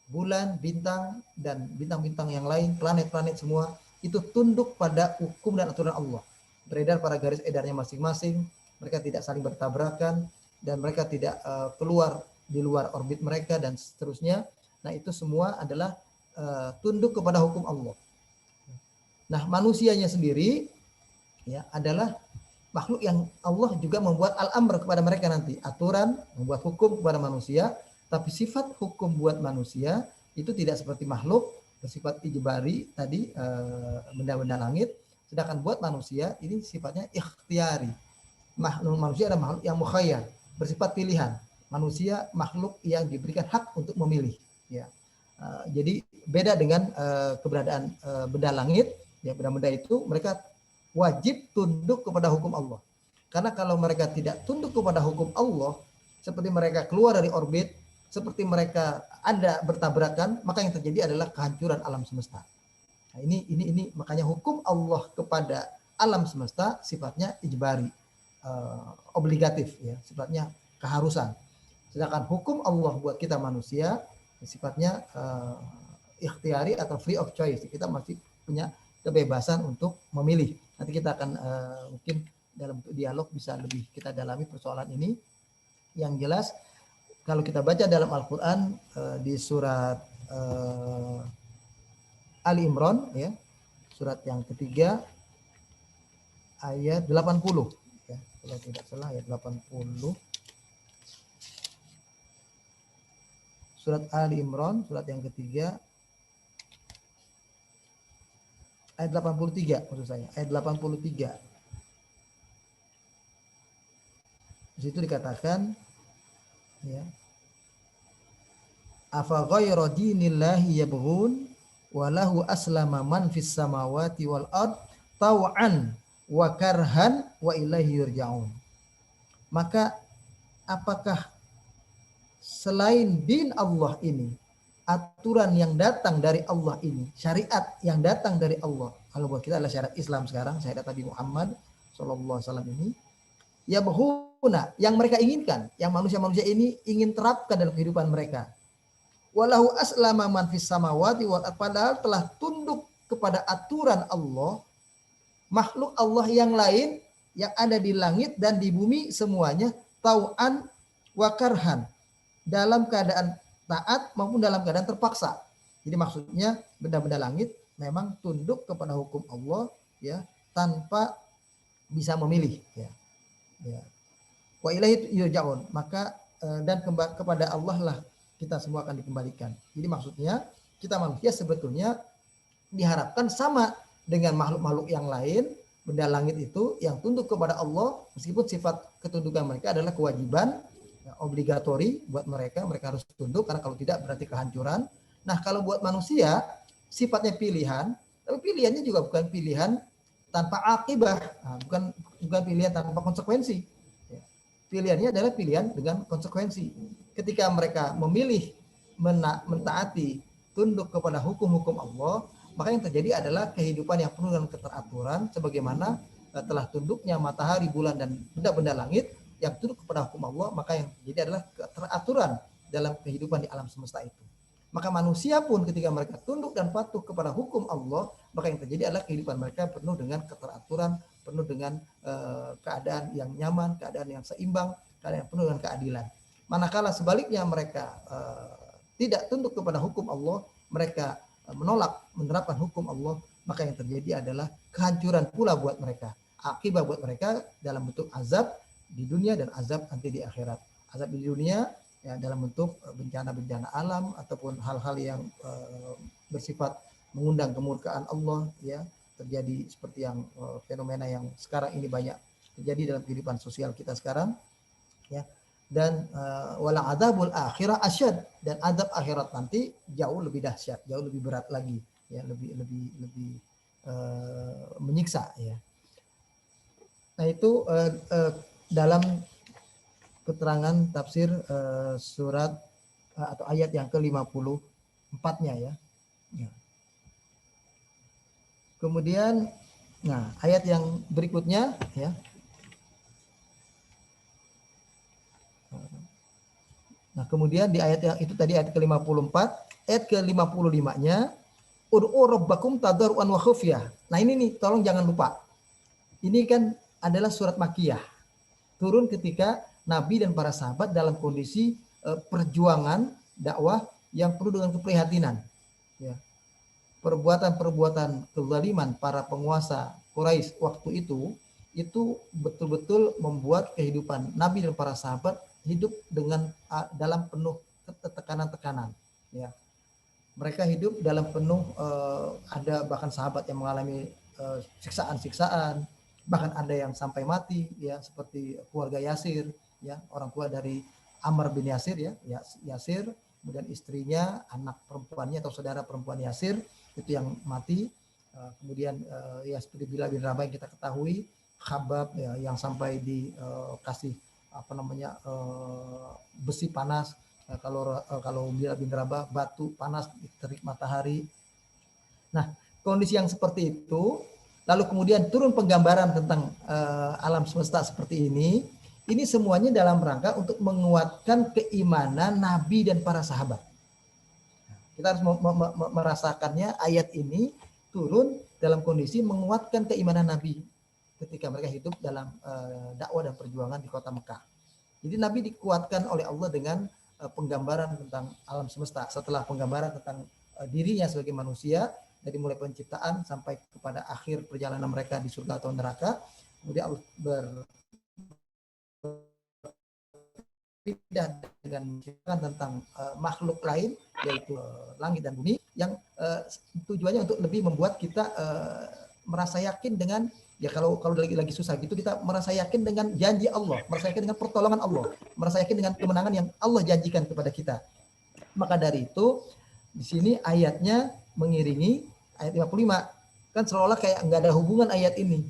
bulan, bintang, dan bintang-bintang yang lain, planet-planet semua itu tunduk pada hukum dan aturan Allah, beredar pada garis edarnya masing-masing. Mereka tidak saling bertabrakan dan mereka tidak keluar di luar orbit mereka dan seterusnya. Nah, itu semua adalah tunduk kepada hukum Allah. Nah, manusianya sendiri, ya, adalah makhluk yang Allah juga membuat al-amr kepada mereka nanti, aturan, membuat hukum kepada manusia, tapi sifat hukum buat manusia itu tidak seperti makhluk, bersifat ijbari tadi, benda-benda langit, sedangkan buat manusia ini sifatnya ikhtiari. Manusia adalah makhluk yang mukhayyar, bersifat pilihan. Manusia makhluk yang diberikan hak untuk memilih. Ya. Jadi beda dengan keberadaan benda langit, ya, benda-benda itu mereka wajib tunduk kepada hukum Allah. Karena kalau mereka tidak tunduk kepada hukum Allah, seperti mereka keluar dari orbit, seperti mereka ada bertabrakan, maka yang terjadi adalah kehancuran alam semesta. Nah, ini makanya hukum Allah kepada alam semesta sifatnya ijbari, obligatif, ya, sifatnya keharusan. Sedangkan hukum Allah buat kita manusia sifatnya ikhtiari atau free of choice. Kita masih punya kebebasan untuk memilih. Nanti kita akan mungkin dalam dialog bisa lebih kita dalami persoalan ini. Yang jelas kalau kita baca dalam Al-Quran di surat Ali Imran, ya, surat yang ketiga ayat 80, ya, kalau tidak salah ayat 80. Surat Ali Imran, surat yang ketiga ayat 83, maksud saya, ayat 83. Di situ dikatakan, ya, afa ghayra dinillahi yabghun wa lahu aslama man fis samawati wal ard taw'an wa karhan wa ilaihi yurja'un. Maka apakah selain din Allah ini, aturan yang datang dari Allah ini, syariat yang datang dari Allah, kalau buat kita adalah syariat Islam sekarang, syariat Nabi Muhammad SAW ini, ya bahuna, yang mereka inginkan, yang manusia-manusia ini ingin terapkan dalam kehidupan mereka. Walahu aslama man fis samawati wal ardh, padahal telah tunduk kepada aturan Allah, makhluk Allah yang lain yang ada di langit dan di bumi semuanya, tau'an wa karhan, dalam keadaan taat maupun dalam keadaan terpaksa. Jadi maksudnya benda-benda langit memang tunduk kepada hukum Allah, ya, tanpa bisa memilih, ya. Ya. Wa ilaihi yurja'un, maka dan kepada Allah lah kita semua akan dikembalikan. Jadi maksudnya kita manusia sebetulnya diharapkan sama dengan makhluk-makhluk yang lain, benda langit itu yang tunduk kepada Allah, meskipun sifat ketundukan mereka adalah kewajiban, ya, obligatori buat mereka harus tunduk, karena kalau tidak berarti kehancuran. Nah, kalau buat manusia sifatnya pilihan, tapi pilihannya juga bukan pilihan tanpa akibah, bukan pilihan tanpa konsekuensi. Ya. Pilihannya adalah pilihan dengan konsekuensi. Ketika mereka memilih mentaati, tunduk kepada hukum-hukum Allah, maka yang terjadi adalah kehidupan yang penuh dengan keteraturan, sebagaimana telah tunduknya matahari, bulan, dan benda-benda langit yang tunduk kepada hukum Allah, maka yang terjadi adalah keteraturan dalam kehidupan di alam semesta itu. Maka manusia pun ketika mereka tunduk dan patuh kepada hukum Allah, maka yang terjadi adalah kehidupan mereka penuh dengan keteraturan, penuh dengan keadaan yang nyaman, keadaan yang seimbang, keadaan yang penuh dengan keadilan. Manakala sebaliknya mereka tidak tunduk kepada hukum Allah, mereka menolak menerapkan hukum Allah, maka yang terjadi adalah kehancuran pula buat mereka, akibat buat mereka dalam bentuk azab di dunia dan azab nanti di akhirat. Azab di dunia, ya, dalam bentuk bencana-bencana alam ataupun hal-hal yang bersifat mengundang kemurkaan Allah, ya, terjadi seperti yang fenomena yang sekarang ini banyak terjadi dalam kehidupan sosial kita sekarang, ya. Dan wala adzabul akhirah asyad, dan azab akhirat nanti jauh lebih dahsyat, jauh lebih berat lagi, ya, lebih menyiksa, ya. Nah, itu dalam keterangan tafsir surat atau ayat yang ke-54-nya, ya. Kemudian, nah, ayat yang berikutnya, ya. Nah, kemudian di ayat yang itu tadi ayat ke-54, ayat ke-55-nya, ud'u rabbakum tadarruan wa khufyah. Nah, ini nih, tolong jangan lupa. Ini kan adalah surat Makkiyah. Turun ketika Nabi dan para sahabat dalam kondisi perjuangan dakwah yang penuh dengan keprihatinan. Ya. Perbuatan-perbuatan kezaliman para penguasa Quraisy waktu itu itu betul-betul membuat kehidupan Nabi dan para sahabat hidup dengan dalam penuh tekanan-tekanan. Ya, mereka hidup dalam penuh ada bahkan sahabat yang mengalami siksaan-siksaan, bahkan ada yang sampai mati, ya, seperti keluarga Yasir, ya, orang tua dari Ammar bin Yasir, ya, Yasir, kemudian istrinya, anak perempuannya atau saudara perempuan Yasir itu yang mati. Kemudian ya seperti Bilal bin Rabah yang kita ketahui, Khabbab, ya, yang sampai dikasih besi panas. Kalau Bilal bin Rabah batu panas terik matahari. Nah, kondisi yang seperti itu, lalu kemudian turun penggambaran tentang alam semesta seperti ini semuanya dalam rangka untuk menguatkan keimanan Nabi dan para sahabat. Kita harus merasakannya, ayat ini turun dalam kondisi menguatkan keimanan Nabi ketika mereka hidup dalam dakwah dan perjuangan di kota Mekah. Jadi Nabi dikuatkan oleh Allah dengan penggambaran tentang alam semesta. Setelah penggambaran tentang dirinya sebagai manusia, dari mulai penciptaan sampai kepada akhir perjalanan mereka di surga atau neraka, kemudian Allah berpindah dengan menceritakan tentang makhluk lain, yaitu langit dan bumi, yang tujuannya untuk lebih membuat kita merasa yakin dengan, ya, kalau lagi susah gitu, kita merasa yakin dengan janji Allah, merasa yakin dengan pertolongan Allah, merasa yakin dengan kemenangan yang Allah janjikan kepada kita. Maka dari itu di sini ayatnya mengiringi ayat 55, kan seolah kayak nggak ada hubungan ayat ini.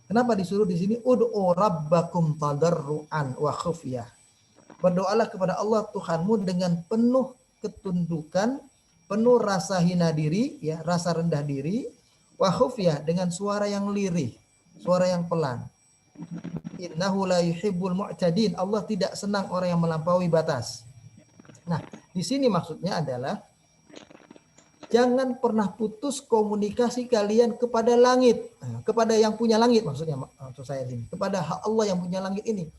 Kenapa disuruh di sini ud'u rabbakum tadarruan wa khufyah? Berdoalah kepada Allah Tuhanmu dengan penuh ketundukan, penuh rasa hina diri, ya, rasa rendah diri, wa khufyah, dengan suara yang lirih, suara yang pelan. Innahu la yuhibbul mu'tadin. Allah tidak senang orang yang melampaui batas. Nah, di sini maksudnya adalah jangan pernah putus komunikasi kalian kepada langit, kepada yang punya langit, maksudnya maksud saya ini, kepada Allah yang punya langit ini.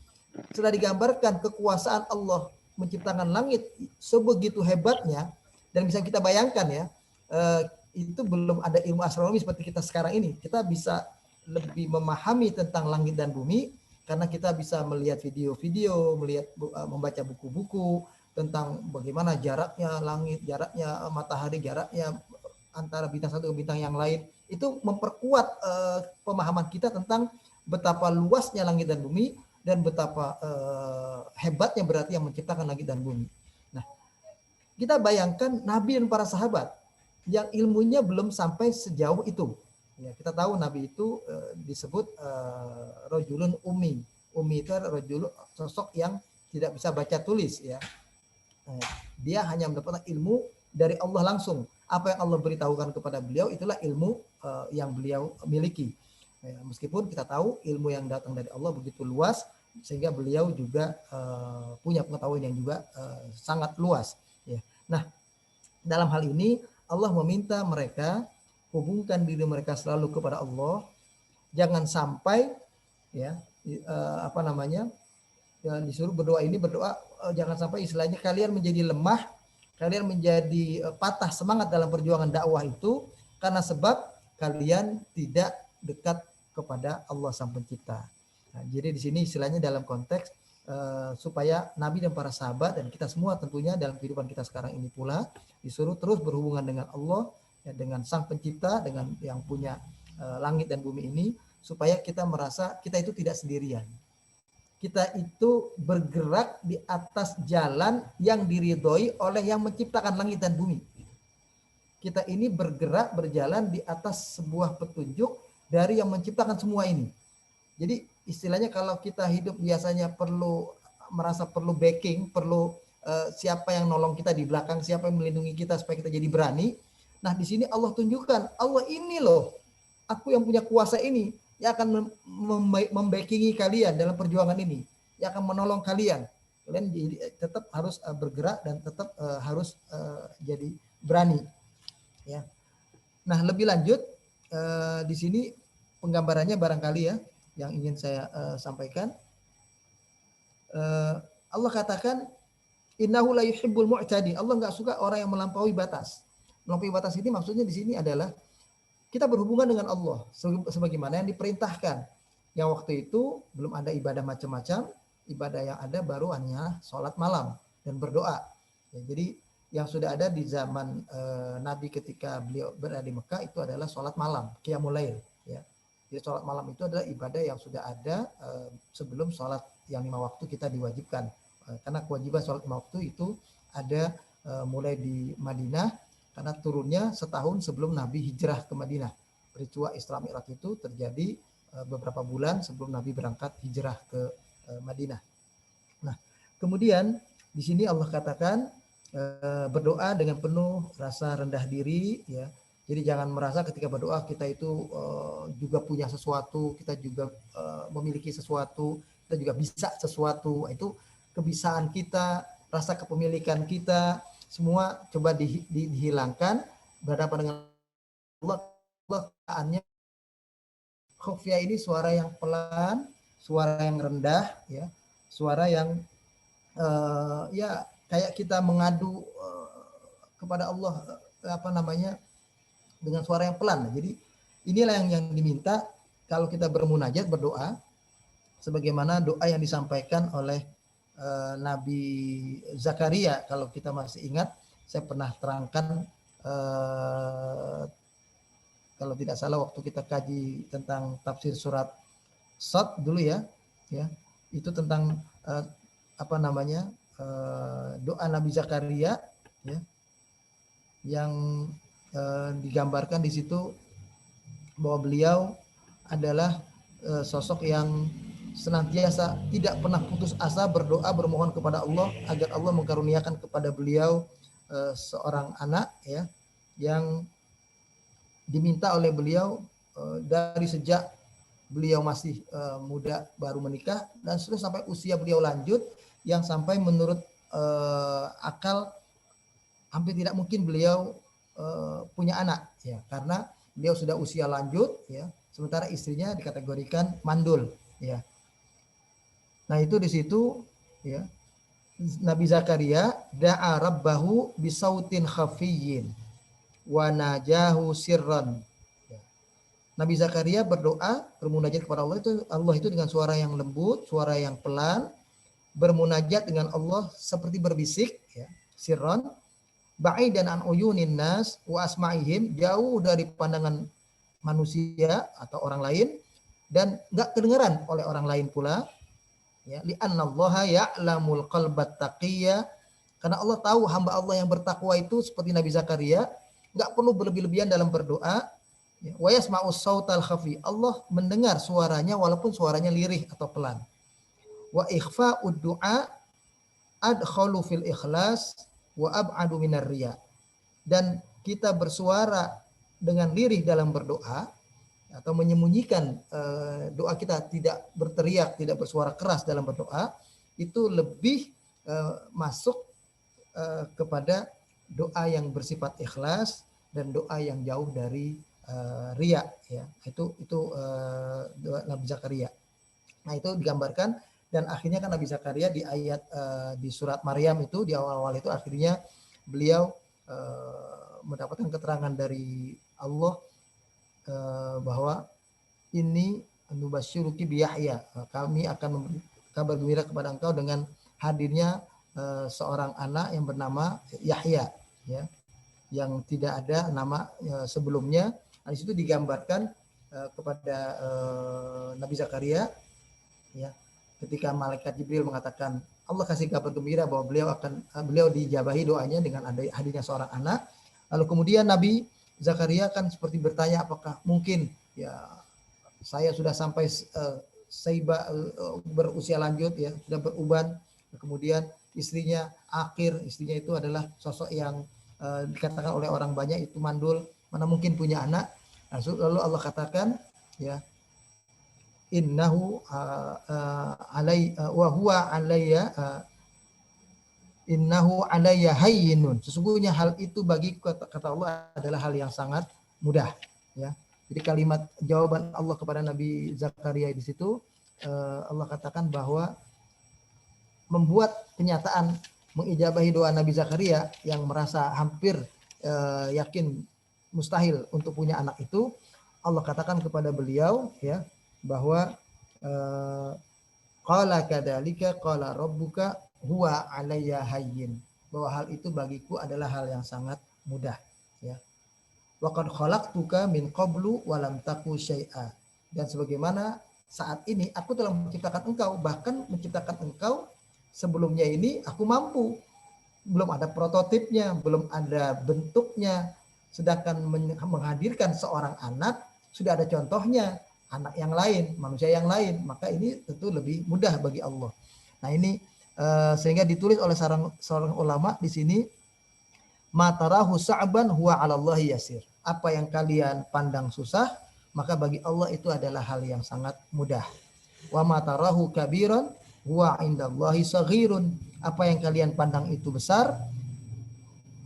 Sudah digambarkan kekuasaan Allah menciptakan langit sebegitu hebatnya, dan bisa kita bayangkan, ya, itu belum ada ilmu astronomi seperti kita sekarang ini. Kita bisa lebih memahami tentang langit dan bumi karena kita bisa melihat video-video, membaca buku-buku tentang bagaimana jaraknya langit, jaraknya matahari, jaraknya antara bintang satu ke bintang yang lain. Itu memperkuat pemahaman kita tentang betapa luasnya langit dan bumi dan betapa hebatnya berarti yang menciptakan langit dan bumi. Nah, kita bayangkan Nabi dan para sahabat yang ilmunya belum sampai sejauh itu. Ya, kita tahu Nabi itu disebut rajulun ummi. Ummi itu rajul, sosok yang tidak bisa baca tulis, ya. Dia hanya mendapatkan ilmu dari Allah langsung. Apa yang Allah beritahukan kepada beliau itulah ilmu yang beliau miliki. Ya, meskipun kita tahu ilmu yang datang dari Allah begitu luas, sehingga beliau juga punya pengetahuan yang juga sangat luas. Ya. Nah, dalam hal ini Allah meminta mereka hubungkan diri mereka selalu kepada Allah, jangan sampai, ya, ya, disuruh berdoa ini, berdoa jangan sampai istilahnya kalian menjadi lemah, kalian menjadi patah semangat dalam perjuangan dakwah itu karena sebab kalian tidak dekat kepada Allah Sang Pencipta. Nah, jadi di sini istilahnya dalam konteks supaya Nabi dan para sahabat dan kita semua tentunya dalam kehidupan kita sekarang ini pula disuruh terus berhubungan dengan Allah, ya, dengan Sang Pencipta, dengan yang punya langit dan bumi ini, supaya kita merasa kita itu tidak sendirian. Kita itu bergerak di atas jalan yang diridhoi oleh yang menciptakan langit dan bumi. Kita ini bergerak, berjalan di atas sebuah petunjuk dari yang menciptakan semua ini. Jadi istilahnya kalau kita hidup biasanya merasa perlu backing, perlu siapa yang nolong kita di belakang, siapa yang melindungi kita supaya kita jadi berani. Nah, di sini Allah tunjukkan, Allah ini loh, aku yang punya kuasa ini, yang akan membackingi kalian dalam perjuangan ini, yang akan menolong kalian. Kalian tetap harus bergerak dan tetap harus jadi berani. Ya. Nah, lebih lanjut di sini penggambarannya barangkali, ya, yang ingin saya sampaikan. Allah katakan, innahu la yuhibbul mu'tadin. Allah nggak suka orang yang melampaui batas. Melampaui batas ini maksudnya di sini adalah kita berhubungan dengan Allah sebagaimana yang diperintahkan. Yang waktu itu belum ada ibadah macam-macam, ibadah yang ada baru hanya sholat malam dan berdoa. Ya, jadi yang sudah ada di zaman Nabi ketika beliau berada di Mekah itu adalah sholat malam, qiyamul lail. Ya. Jadi sholat malam itu adalah ibadah yang sudah ada sebelum sholat yang 5 waktu kita diwajibkan. Karena kewajiban sholat 5 waktu itu ada mulai di Madinah, karena turunnya setahun sebelum Nabi hijrah ke Madinah. Peristiwa Isra Mi'raj itu terjadi beberapa bulan sebelum Nabi berangkat hijrah ke Madinah. Nah, kemudian di sini Allah katakan berdoa dengan penuh rasa rendah diri, ya. Jadi jangan merasa ketika berdoa kita itu juga punya sesuatu, kita juga memiliki sesuatu, kita juga bisa sesuatu. Itu kebisaan kita, rasa kepemilikan kita, semua coba dihilangkan berhadapan dengan Allah. Allah khufya ini suara yang pelan, suara yang rendah, ya, suara yang ya kayak kita mengadu kepada Allah dengan suara yang pelan. Jadi inilah yang diminta kalau kita bermunajat, berdoa, sebagaimana doa yang disampaikan oleh Nabi Zakaria. Kalau kita masih ingat, saya pernah terangkan kalau tidak salah waktu kita kaji tentang tafsir surat Shad dulu ya, itu tentang doa Nabi Zakaria, ya, yang digambarkan di situ bahwa beliau adalah sosok yang senantiasa tidak pernah putus asa berdoa, bermohon kepada Allah agar Allah mengkaruniakan kepada beliau seorang anak, ya, yang diminta oleh beliau dari sejak beliau masih muda baru menikah dan sudah sampai usia beliau lanjut yang sampai menurut akal hampir tidak mungkin beliau punya anak, ya, karena beliau sudah usia lanjut, ya, sementara istrinya dikategorikan mandul, ya. Nah itu di situ, ya, Nabi Zakaria da'a rabbahu bisautin khafiyyin wa najahu sirran. Nabi Zakaria berdoa, bermunajat kepada Allah itu dengan suara yang lembut, suara yang pelan, bermunajat dengan Allah seperti berbisik, ya, sirran, ba'idan an uyunin nas wa asma'ihim, jauh dari pandangan manusia atau orang lain dan enggak kedengaran oleh orang lain pula, ya, li'annallaha ya'lamul qalbat taqiyya, karena Allah tahu hamba Allah yang bertakwa itu seperti Nabi Zakaria enggak perlu berlebih-lebihan dalam berdoa. Wa yasma'us sautal khafi, Allah mendengar suaranya walaupun suaranya lirih atau pelan. Wa ikhfa'ud du'a adkhalu fil ikhlas wa ab'adu minar riya. Dan kita bersuara dengan lirih dalam berdoa atau menyembunyikan doa kita, tidak berteriak, tidak bersuara keras dalam berdoa, itu lebih masuk kepada doa yang bersifat ikhlas dan doa yang jauh dari riya, ya. Itu doa Nabi Zakaria. Nah itu digambarkan dan akhirnya kan Nabi Zakaria di ayat di surat Maryam itu di awal-awal itu akhirnya beliau mendapatkan keterangan dari Allah bahwa ini nubasyyiruki bi Yahya, kami akan memberi kabar gembira kepada engkau dengan hadirnya seorang anak yang bernama Yahya, ya, yang tidak ada nama sebelumnya. Di situ digambarkan kepada Nabi Zakaria, ya, ketika malaikat Jibril mengatakan Allah kasih kabar gembira bahwa beliau dijabahi doanya dengan hadirnya seorang anak. Lalu kemudian Nabi Zakaria kan seperti bertanya, apakah mungkin, ya, saya sudah sampai berusia lanjut, ya, sudah beruban. Kemudian istrinya itu adalah sosok yang dikatakan oleh orang banyak itu mandul, mana mungkin punya anak. Lalu Allah katakan, ya, innahu wa huwa alayya innahu alayya hayyinun, sesungguhnya hal itu bagi kata Allah adalah hal yang sangat mudah, ya. Jadi kalimat jawaban Allah kepada Nabi Zakaria di situ Allah katakan bahwa membuat kenyataan mengijabahi doa Nabi Zakaria yang merasa hampir yakin mustahil untuk punya anak itu, Allah katakan kepada beliau, ya, bahwa Qala kadzalika qala rabbuka huwa alayya hayyin, bahwa hal itu bagiku adalah hal yang sangat mudah, ya. Wa qad khalaqtuka min qablu wa lam taku syai'a, dan sebagaimana saat ini aku telah menciptakan engkau, bahkan menciptakan engkau sebelumnya ini aku mampu, belum ada prototipnya, belum ada bentuknya, sedangkan menghadirkan seorang anak sudah ada contohnya, anak yang lain, manusia yang lain, maka ini tentu lebih mudah bagi Allah. Nah ini sehingga ditulis oleh seorang ulama di sini, matarahu sa'ban huwa 'alallahi yasir. Apa yang kalian pandang susah, maka bagi Allah itu adalah hal yang sangat mudah. Wa matarahu kabiran huwa 'indallahi saghirun. Apa yang kalian pandang itu besar,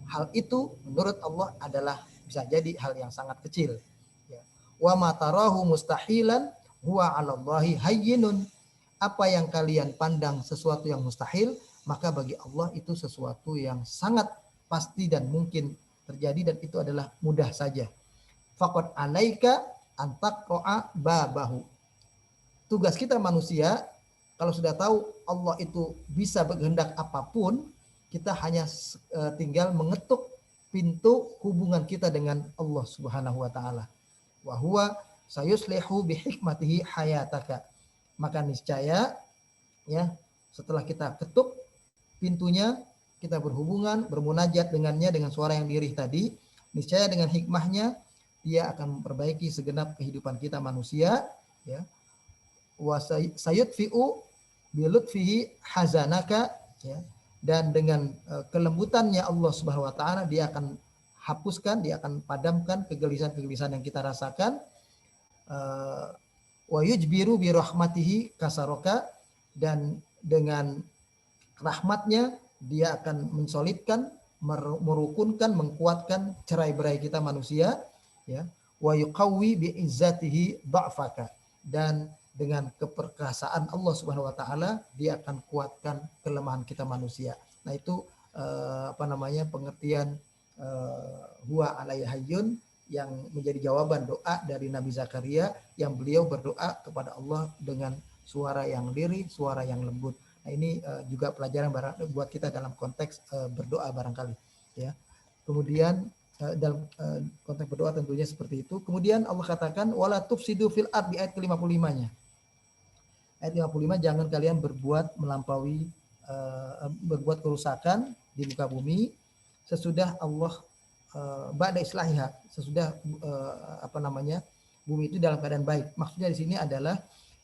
hal itu menurut Allah adalah bisa jadi hal yang sangat kecil. Wa matarahu mustahilan huwa 'alallahi hayyinun. Apa yang kalian pandang sesuatu yang mustahil, maka bagi Allah itu sesuatu yang sangat pasti dan mungkin terjadi, dan itu adalah mudah saja. Faqad alaika an taqra'a babahu. Tugas kita manusia, kalau sudah tahu Allah itu bisa berkehendak apapun, kita hanya tinggal mengetuk pintu hubungan kita dengan Allah Subhanahu wa taala. Wa huwa sayuslihu bi hikmatihi hayataka. Maka niscaya, ya, setelah kita ketuk pintunya, kita berhubungan, bermunajat dengannya dengan suara yang lirih tadi, niscaya dengan hikmahnya dia akan memperbaiki segenap kehidupan kita manusia, ya. Wa sayudfi'u bi lutfihi hazanaka, ya. Dan dengan kelembutannya Allah Subhanahu wa taala, dia akan hapuskan, dia akan padamkan kegelisahan-kegelisahan yang kita rasakan. Wa yujbiru bi rahmatihi kasaroka, dan dengan rahmatnya dia akan mensolidkan, merukunkan, mengkuatkan cerai-berai kita manusia, ya. Wa yuqawwi bi izzatihi dha'faka, dan dengan keperkasaan Allah Subhanahu wa taala dia akan kuatkan kelemahan kita manusia. Nah itu pengertian huwa alayya hayyun yang menjadi jawaban doa dari Nabi Zakaria, yang beliau berdoa kepada Allah dengan suara yang lirih, suara yang lembut. Nah ini juga pelajaran buat kita dalam konteks berdoa barangkali, ya. Kemudian dalam konteks berdoa tentunya seperti itu. Kemudian Allah katakan wala tufsidu fil ard, di ayat ke-55-nya. Ayat 55, jangan kalian berbuat melampaui, berbuat kerusakan di muka bumi sesudah Allah ba'da islahiha, sesudah bumi itu dalam keadaan baik. Maksudnya di sini adalah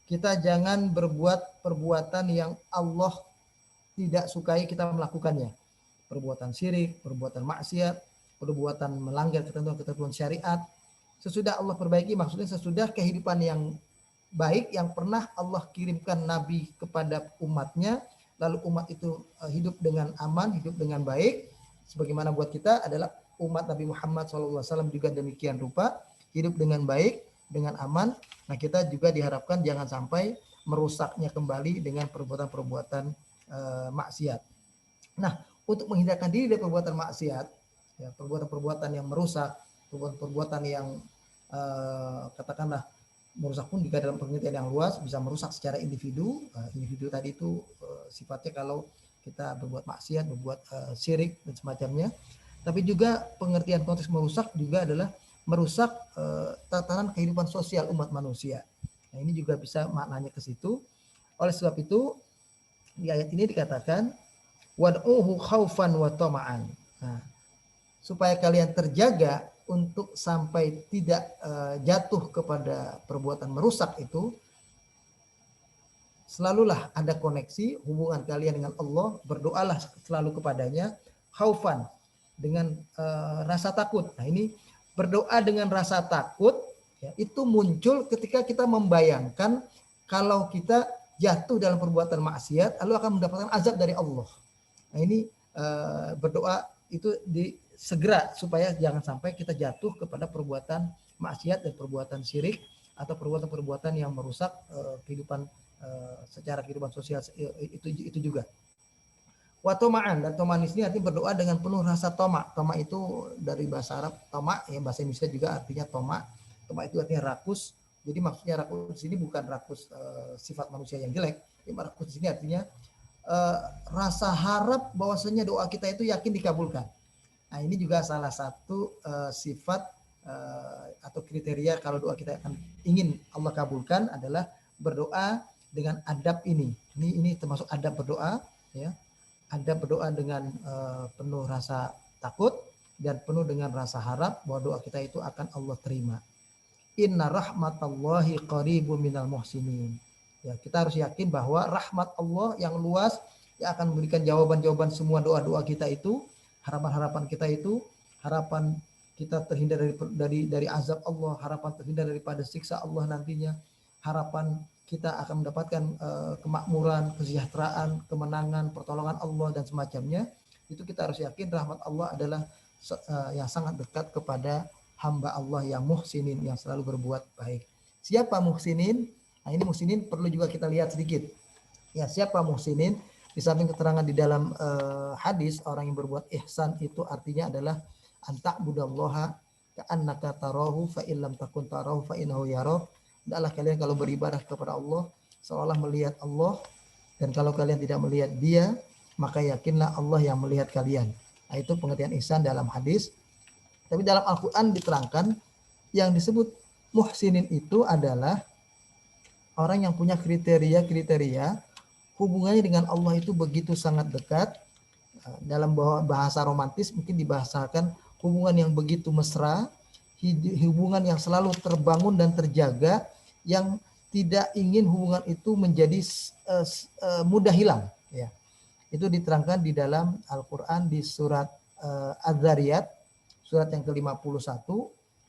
kita jangan berbuat perbuatan yang Allah tidak sukai kita melakukannya. Perbuatan syirik, perbuatan maksiat, perbuatan melanggar ketentuan-ketentuan syariat. Sesudah Allah perbaiki, maksudnya sesudah kehidupan yang baik yang pernah Allah kirimkan Nabi kepada umatnya, lalu umat itu hidup dengan aman, hidup dengan baik. Sebagaimana buat kita adalah umat Nabi Muhammad SAW juga demikian rupa, hidup dengan baik, dengan aman. Nah kita juga diharapkan jangan sampai merusaknya kembali dengan perbuatan-perbuatan maksiat. Nah untuk menghindarkan diri dari perbuatan maksiat, ya, perbuatan-perbuatan yang merusak, perbuatan-perbuatan yang katakanlah merusak pun juga dalam pengertian yang luas, bisa merusak secara individu. Individu tadi itu sifatnya kalau kita berbuat maksiat, berbuat syirik dan semacamnya. Tapi juga pengertian konteks merusak juga adalah merusak tatanan kehidupan sosial umat manusia. Nah ini juga bisa maknanya ke situ. Oleh sebab itu di ayat ini dikatakan wad'uhu khaufan wa tama'an. Nah, supaya kalian terjaga untuk sampai tidak jatuh kepada perbuatan merusak itu, selalulah ada koneksi hubungan kalian dengan Allah, berdoalah selalu kepadanya, khaufan, dengan rasa takut. Nah ini berdoa dengan rasa takut, ya, itu muncul ketika kita membayangkan kalau kita jatuh dalam perbuatan maksiat, lalu akan mendapatkan azab dari Allah. Nah ini berdoa itu segera supaya jangan sampai kita jatuh kepada perbuatan maksiat dan perbuatan syirik atau perbuatan-perbuatan yang merusak kehidupan secara kehidupan sosial itu juga. Wa toma'an, dan toma'an ini artinya berdoa dengan penuh rasa toma'. Toma' itu dari bahasa Arab toma', ya, bahasa Indonesia juga artinya toma'. Toma' itu artinya rakus, Jadi maksudnya rakus di sini bukan rakus sifat manusia yang jelek. Rakus di sini artinya rasa harap bahwasanya doa kita itu yakin dikabulkan. Nah, ini juga salah satu sifat atau kriteria kalau doa kita akan ingin Allah kabulkan adalah berdoa dengan adab ini. Ini termasuk adab berdoa, ya. Adab berdoa dengan penuh rasa takut dan penuh dengan rasa harap bahwa doa kita itu akan Allah terima. Inna rahmatallahi qaribun minal muhsinin. Ya, kita harus yakin bahwa rahmat Allah yang luas yang akan memberikan jawaban-jawaban semua doa-doa kita itu, harapan-harapan kita itu, harapan kita terhindar dari azab Allah, harapan terhindar daripada siksa Allah nantinya, harapan kita akan mendapatkan kemakmuran, kesejahteraan, kemenangan, pertolongan Allah dan semacamnya. Itu kita harus yakin rahmat Allah adalah yang sangat dekat kepada hamba Allah yang muhsinin, yang selalu berbuat baik. Siapa muhsinin? Nah, ini muhsinin perlu juga kita lihat sedikit. Ya, siapa muhsinin? Di samping keterangan di dalam hadis, orang yang berbuat ihsan itu artinya adalah anta'budallaha ka'annaka tarahu fa illam takun tarahu fa innahu yarah. Hendaklah kalian kalau beribadah kepada Allah seolah melihat Allah, dan kalau kalian tidak melihat Dia, maka yakinlah Allah yang melihat kalian. Nah, itu pengertian ihsan dalam hadis. Tapi dalam Al-Quran diterangkan yang disebut muhsinin itu adalah orang yang punya kriteria hubungannya dengan Allah itu begitu sangat dekat. Dalam bahasa romantis mungkin dibahasakan hubungan yang begitu mesra, hubungan yang selalu terbangun dan terjaga, yang tidak ingin hubungan itu menjadi mudah hilang. Ya. Itu diterangkan di dalam Al-Quran di surat Az-Zariyat, surat yang ke-51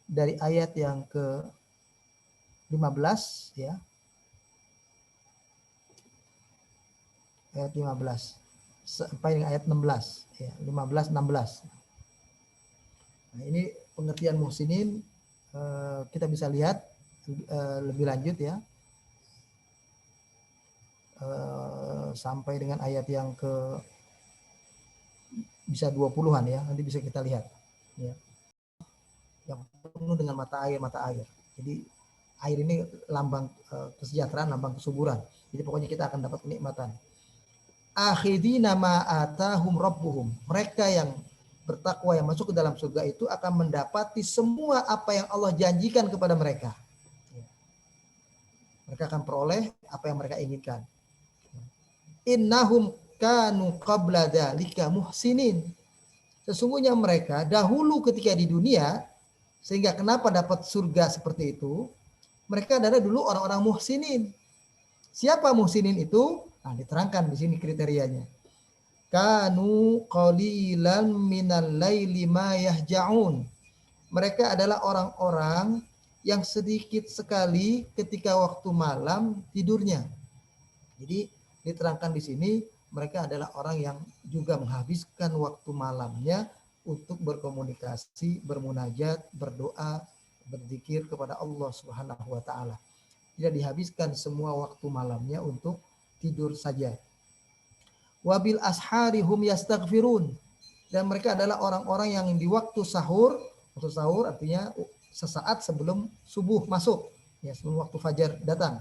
dari ayat yang ke-15, ya. Ayat 15 sampai dengan ayat 16, ya, 15-16. Nah, ini pengertian muhsinin kita bisa lihat lebih lanjut, ya, sampai dengan ayat yang bisa 20-an, ya, nanti bisa kita lihat, ya, yang penuh dengan mata air. Jadi air ini lambang kesejahteraan, lambang kesuburan. Jadi pokoknya kita akan dapat kenikmatan. Akhidina ma atahum rabbuhum. Mereka yang bertakwa yang masuk ke dalam surga itu akan mendapati semua apa yang Allah janjikan kepada mereka. Mereka akan peroleh apa yang mereka inginkan. Innahum kanu qabla dzalika muhsinin. Sesungguhnya mereka dahulu ketika di dunia, sehingga kenapa dapat surga seperti itu? Mereka adalah dulu orang-orang muhsinin. Siapa muhsinin itu? Nah, diterangkan di sini kriterianya. Kanu qalilan minal laili ma yahja'un. Mereka adalah orang-orang yang sedikit sekali ketika waktu malam tidurnya. Jadi diterangkan di sini mereka adalah orang yang juga menghabiskan waktu malamnya untuk berkomunikasi, bermunajat, berdoa, berzikir kepada Allah Subhanahu wa taala. Tidak dihabiskan semua waktu malamnya untuk tidur saja. Wabil ashari hum yastaghfirun. Dan mereka adalah orang-orang yang di waktu sahur artinya sesaat sebelum subuh masuk, ya, sebelum waktu fajar datang.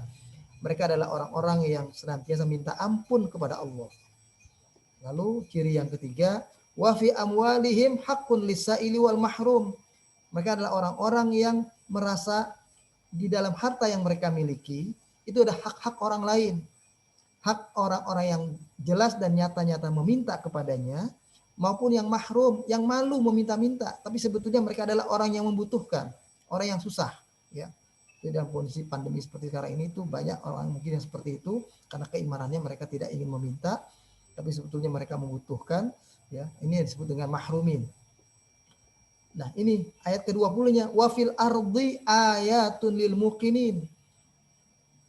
Mereka adalah orang-orang yang senantiasa minta ampun kepada Allah. Lalu ciri yang ketiga, wa fi amwalihim haqqun lis-sa'ili wal mahrum. Mereka adalah orang-orang yang merasa di dalam harta yang mereka miliki itu ada hak-hak orang lain. Hak orang-orang yang jelas dan nyata-nyata meminta kepadanya, maupun yang mahrum, yang malu meminta-minta, tapi sebetulnya mereka adalah orang yang membutuhkan, orang yang susah, ya. Di dalam kondisi pandemi seperti sekarang ini tuh banyak orang mungkin yang seperti itu karena keimanannya mereka tidak ingin meminta, tapi sebetulnya mereka membutuhkan, ya. Ini yang disebut dengan mahrumin. Nah, ini ayat ke-20-nya, wa fil ardi ayatun lil muqinin.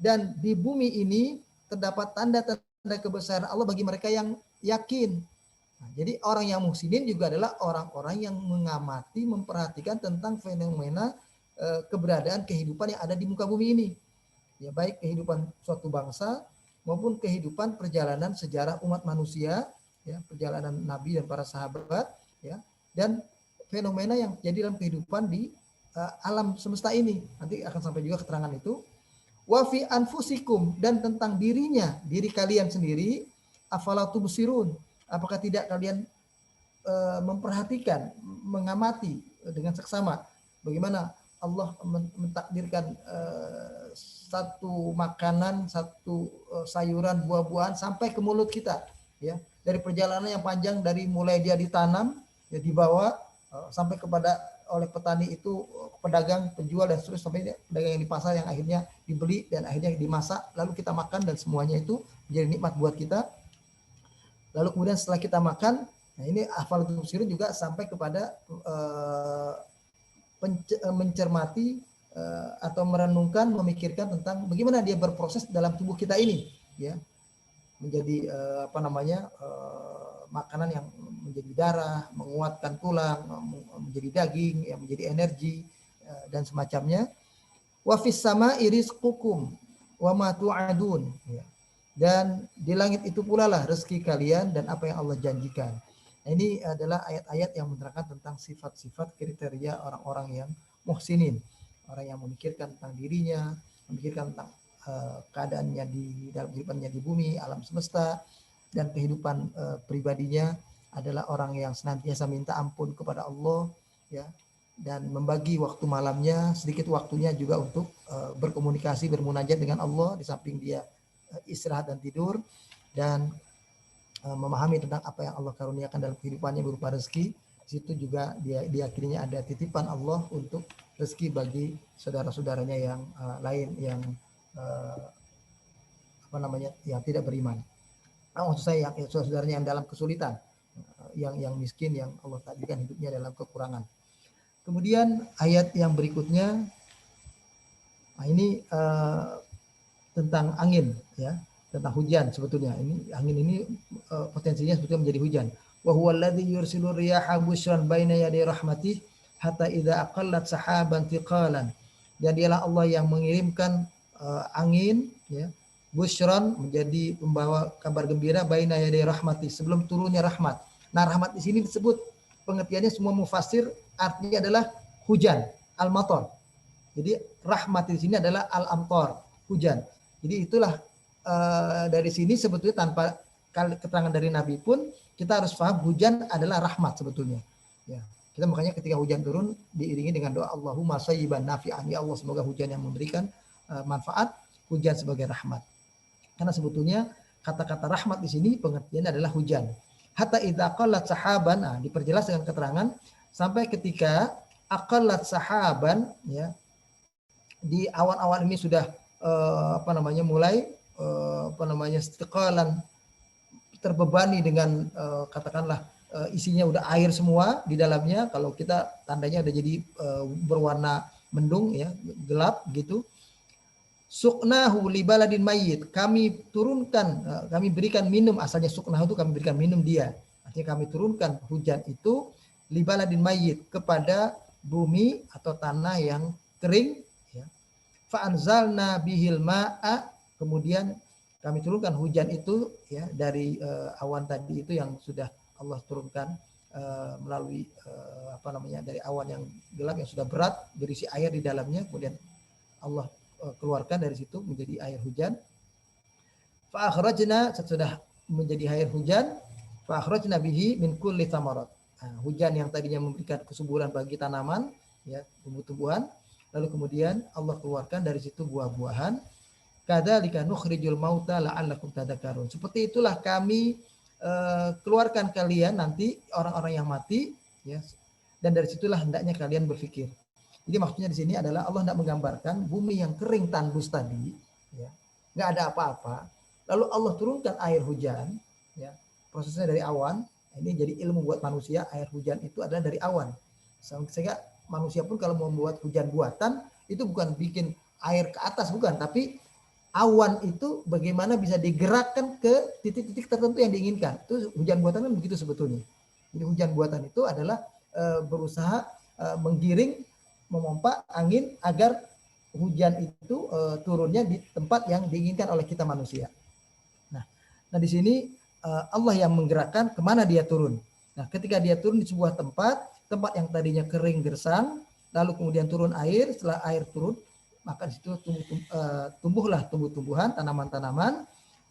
Dan di bumi ini terdapat tanda-tanda kebesaran Allah bagi mereka yang yakin. Nah, jadi orang yang muhsinin juga adalah orang-orang yang mengamati, memperhatikan tentang fenomena keberadaan kehidupan yang ada di muka bumi ini. Ya, baik kehidupan suatu bangsa maupun kehidupan perjalanan sejarah umat manusia, ya, perjalanan Nabi dan para sahabat, ya, dan fenomena yang jadi dalam kehidupan di alam semesta ini. Nanti akan sampai juga keterangan itu. Wa fi anfusikum, dan tentang diri kalian sendiri, afala tubsirun, apakah tidak kalian memperhatikan, mengamati dengan seksama bagaimana Allah mentakdirkan satu makanan, satu sayuran, buah-buahan sampai ke mulut kita, ya, dari perjalanan yang panjang, dari mulai dia ditanam, ya, dibawa sampai kepada oleh petani itu, pedagang, penjual, dan seterusnya, sampai pedagang yang di pasar yang akhirnya dibeli dan akhirnya dimasak, lalu kita makan, dan semuanya itu menjadi nikmat buat kita. Lalu kemudian setelah kita makan, nah ini hafalatul tubsirun juga sampai kepada mencermati atau merenungkan, memikirkan tentang bagaimana dia berproses dalam tubuh kita ini, ya, menjadi makanan yang menjadi darah, menguatkan tulang, menjadi daging, yang menjadi energi, dan semacamnya. Wa fis sama'i rizqukum wa ma tu'adun, ya. Dan di langit itu pula lah rezeki kalian dan apa yang Allah janjikan. Nah, ini adalah ayat-ayat yang menerangkan tentang sifat-sifat kriteria orang-orang yang muhsinin, orang yang memikirkan tentang dirinya, memikirkan tentang keadaannya di dalam kehidupannya di bumi, alam semesta, dan kehidupan pribadinya adalah orang yang senantiasa minta ampun kepada Allah, ya, dan membagi waktu malamnya, sedikit waktunya juga untuk berkomunikasi, bermunajat dengan Allah, di samping dia istirahat dan tidur, dan memahami tentang apa yang Allah karuniakan dalam kehidupannya berupa rezeki. Di situ juga dia akhirnya ada titipan Allah untuk rezeki bagi saudara-saudaranya yang lain, yang yang tidak beriman. Maksud saya yang saudara-saudaranya yang dalam kesulitan, yang miskin, yang Allah takdirkan hidupnya dalam kekurangan. Kemudian ayat yang berikutnya, nah ini tentang angin, ya, tentang hujan. Sebetulnya ini angin ini potensinya sebetulnya menjadi hujan. Wa huwa alladzi yursilu riyaha busyran baina yaday rahmatih hatta idza aqallat sahaban thiqalan. Dan dialah Allah yang mengirimkan angin, ya, busyran, menjadi pembawa kabar gembira, baina yaday rahmatih, sebelum turunnya rahmat. Nah, rahmat di sini disebut, pengertiannya semua mufassir artinya adalah hujan, al-matar. Jadi rahmat di sini adalah al-amtar, hujan. Jadi itulah dari sini sebetulnya tanpa keterangan dari Nabi pun kita harus paham hujan adalah rahmat sebetulnya. Ya, kita makanya ketika hujan turun diiringi dengan doa Allahumma sayyiban nafi'an, ya Allah semoga hujan yang memberikan manfaat, hujan sebagai rahmat. Karena sebetulnya kata-kata rahmat di sini pengertiannya adalah hujan. Hatta idza qallat sahaban, diperjelas dengan keterangan sampai ketika aqallat sahaban, ya, di awan-awan ini sudah mulai istiqalan, terbebani dengan katakanlah isinya udah air semua di dalamnya. Kalau kita tandanya udah jadi berwarna mendung, ya, gelap gitu. Suqnahu li baladin mayyit, kami turunkan, kami berikan minum, asalnya suqnahu itu kami berikan minum dia. Artinya kami turunkan hujan itu li baladin mayyit, kepada bumi atau tanah yang kering, ya. Fa anzalna bihil ma'a, kemudian kami turunkan hujan itu, ya, dari awan tadi itu yang sudah Allah turunkan melalui dari awan yang gelap yang sudah berat berisi air di dalamnya, kemudian Allah keluarkan dari situ menjadi air hujan. Fa akhrajna, sesudah menjadi air hujan, fa akhrajna bihi min kulli thamarat. Nah, hujan yang tadinya memberikan kesuburan bagi tanaman, ya, tumbuh-tumbuhan, lalu kemudian Allah keluarkan dari situ buah-buahan. Kadzalika nukhrijul mauta la'allakum tadhakkarun. Seperti itulah kami keluarkan kalian nanti orang-orang yang mati, ya, dan dari situlah hendaknya kalian berpikir. Jadi maksudnya di sini adalah Allah tidak menggambarkan bumi yang kering tandus tadi, ya, nggak ada apa-apa, lalu Allah turunkan air hujan, ya, prosesnya dari awan. Ini jadi ilmu buat manusia, air hujan itu adalah dari awan. Sehingga manusia pun kalau mau membuat hujan buatan itu bukan bikin air ke atas, bukan, tapi awan itu bagaimana bisa digerakkan ke titik-titik tertentu yang diinginkan. Itu hujan buatan kan begitu sebetulnya. Jadi hujan buatan itu adalah berusaha menggiring, memompa angin agar hujan itu turunnya di tempat yang diinginkan oleh kita manusia. Nah di sini Allah yang menggerakkan kemana dia turun. Nah ketika dia turun di sebuah tempat yang tadinya kering gersang, lalu kemudian turun air. Setelah air turun, maka di situ tumbuhlah tumbuh-tumbuhan, tanaman-tanaman,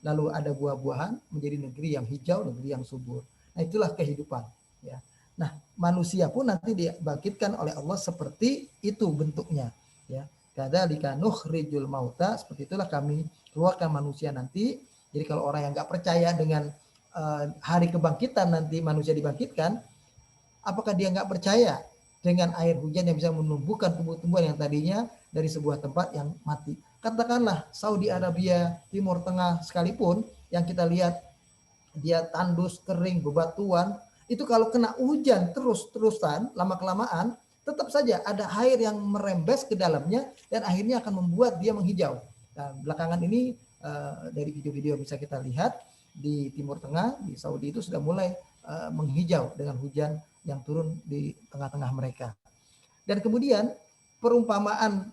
lalu ada buah-buahan, menjadi negeri yang hijau, negeri yang subur. Nah, itulah kehidupan. Ya. Nah, manusia pun nanti dibangkitkan oleh Allah seperti itu bentuknya. Ya, kadzalika nukhrijul mauta, seperti itulah kami keluarkan manusia nanti. Jadi kalau orang yang nggak percaya dengan hari kebangkitan nanti manusia dibangkitkan, apakah dia nggak percaya dengan air hujan yang bisa menumbuhkan tumbuh-tumbuhan yang tadinya dari sebuah tempat yang mati? Katakanlah Saudi Arabia, Timur Tengah sekalipun yang kita lihat dia tandus, kering, bebatuan, itu kalau kena hujan terus-terusan, lama-kelamaan, tetap saja ada air yang merembes ke dalamnya dan akhirnya akan membuat dia menghijau. Nah, belakangan ini dari video-video bisa kita lihat di Timur Tengah, di Saudi itu sudah mulai menghijau dengan hujan yang turun di tengah-tengah mereka. Dan kemudian perumpamaan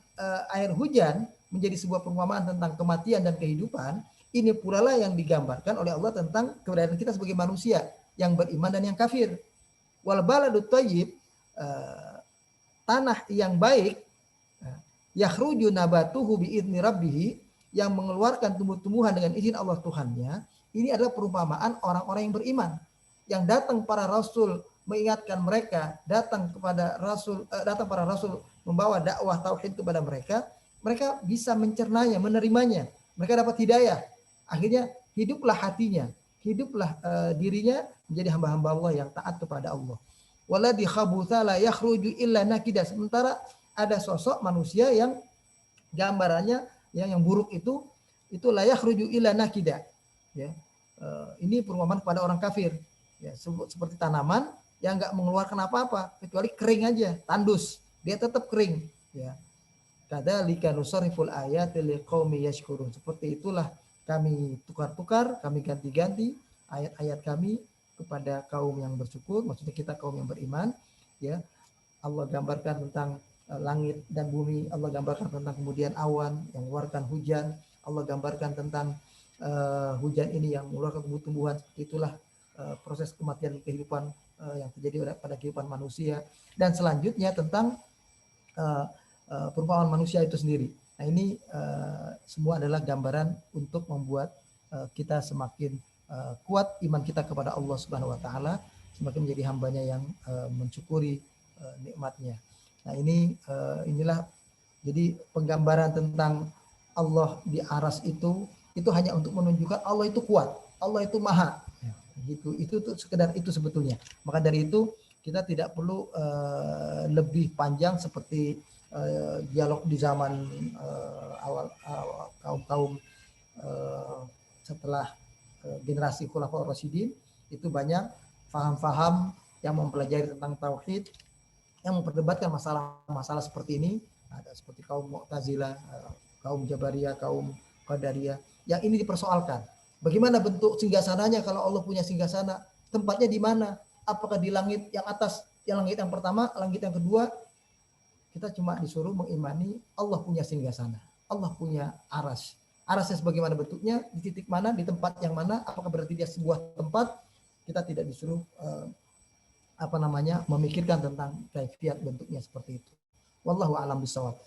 air hujan menjadi sebuah perumpamaan tentang kematian dan kehidupan. Ini pula lah yang digambarkan oleh Allah tentang keberadaan kita sebagai manusia yang beriman dan yang kafir. Wal baladut thayyib, tanah yang baik, yakhruju nabatuhu biidzni rabbih, yang mengeluarkan tumbuh-tumbuhan dengan izin Allah Tuhannya. Ini adalah perumpamaan orang-orang yang beriman. Yang datang para rasul mengingatkan mereka, datang para rasul membawa dakwah tauhid kepada mereka, mereka bisa mencernanya, menerimanya. Mereka dapat hidayah. Akhirnya hiduplah hatinya, hiduplah dirinya menjadi hamba-hamba Allah yang taat kepada Allah. Waladhi khabutha la yakhruju illa nakida. Sementara ada sosok manusia yang gambarannya yang buruk itu la yakhruju illa nakida. Ya. Ini perumpamaan kepada orang kafir. Ya, seperti tanaman yang enggak mengeluarkan apa-apa kecuali kering aja, tandus. Dia tetap kering, ya. Kadzalika nusarriful ayati liqaumi yashkurun. Seperti itulah kami tukar-tukar, kami ganti-ganti ayat-ayat kami kepada kaum yang bersyukur, maksudnya kita kaum yang beriman, ya. Allah gambarkan tentang langit dan bumi, Allah gambarkan tentang kemudian awan yang mengeluarkan hujan, Allah gambarkan tentang hujan ini yang mengeluarkan tumbuh-tumbuhan. Seperti itulah proses kematian kehidupan yang terjadi pada kehidupan manusia. Dan selanjutnya tentang perumpamaan manusia itu sendiri. Nah, ini semua adalah gambaran untuk membuat kita semakin kuat iman kita kepada Allah Subhanahu wa taala, semakin menjadi hambanya yang mensyukuri nikmatnya. Nah, inilah jadi penggambaran tentang Allah di aras itu hanya untuk menunjukkan Allah itu kuat, Allah itu maha. Gitu. Itu sekedar itu sebetulnya. Maka dari itu kita tidak perlu lebih panjang seperti dialog di zaman awal kaum setelah generasi Khulafaur Rasyidin. Itu banyak faham-faham yang mempelajari tentang tauhid, yang memperdebatkan masalah-masalah seperti ini. Ada seperti kaum Mu'tazilah, kaum Jabariyah, kaum Qadariyah, yang ini dipersoalkan. Bagaimana bentuk singgasananya kalau Allah punya singgasana? Tempatnya di mana? Apakah di langit yang atas, yang langit yang pertama, langit yang kedua? Kita cuma disuruh mengimani Allah punya singgasana, Allah punya aras. Arasnya sebagaimana bentuknya, di titik mana, di tempat yang mana, apakah berarti dia sebuah tempat? Kita tidak disuruh memikirkan tentang kaifiat bentuknya seperti itu. Wallahu a'lam bishawab.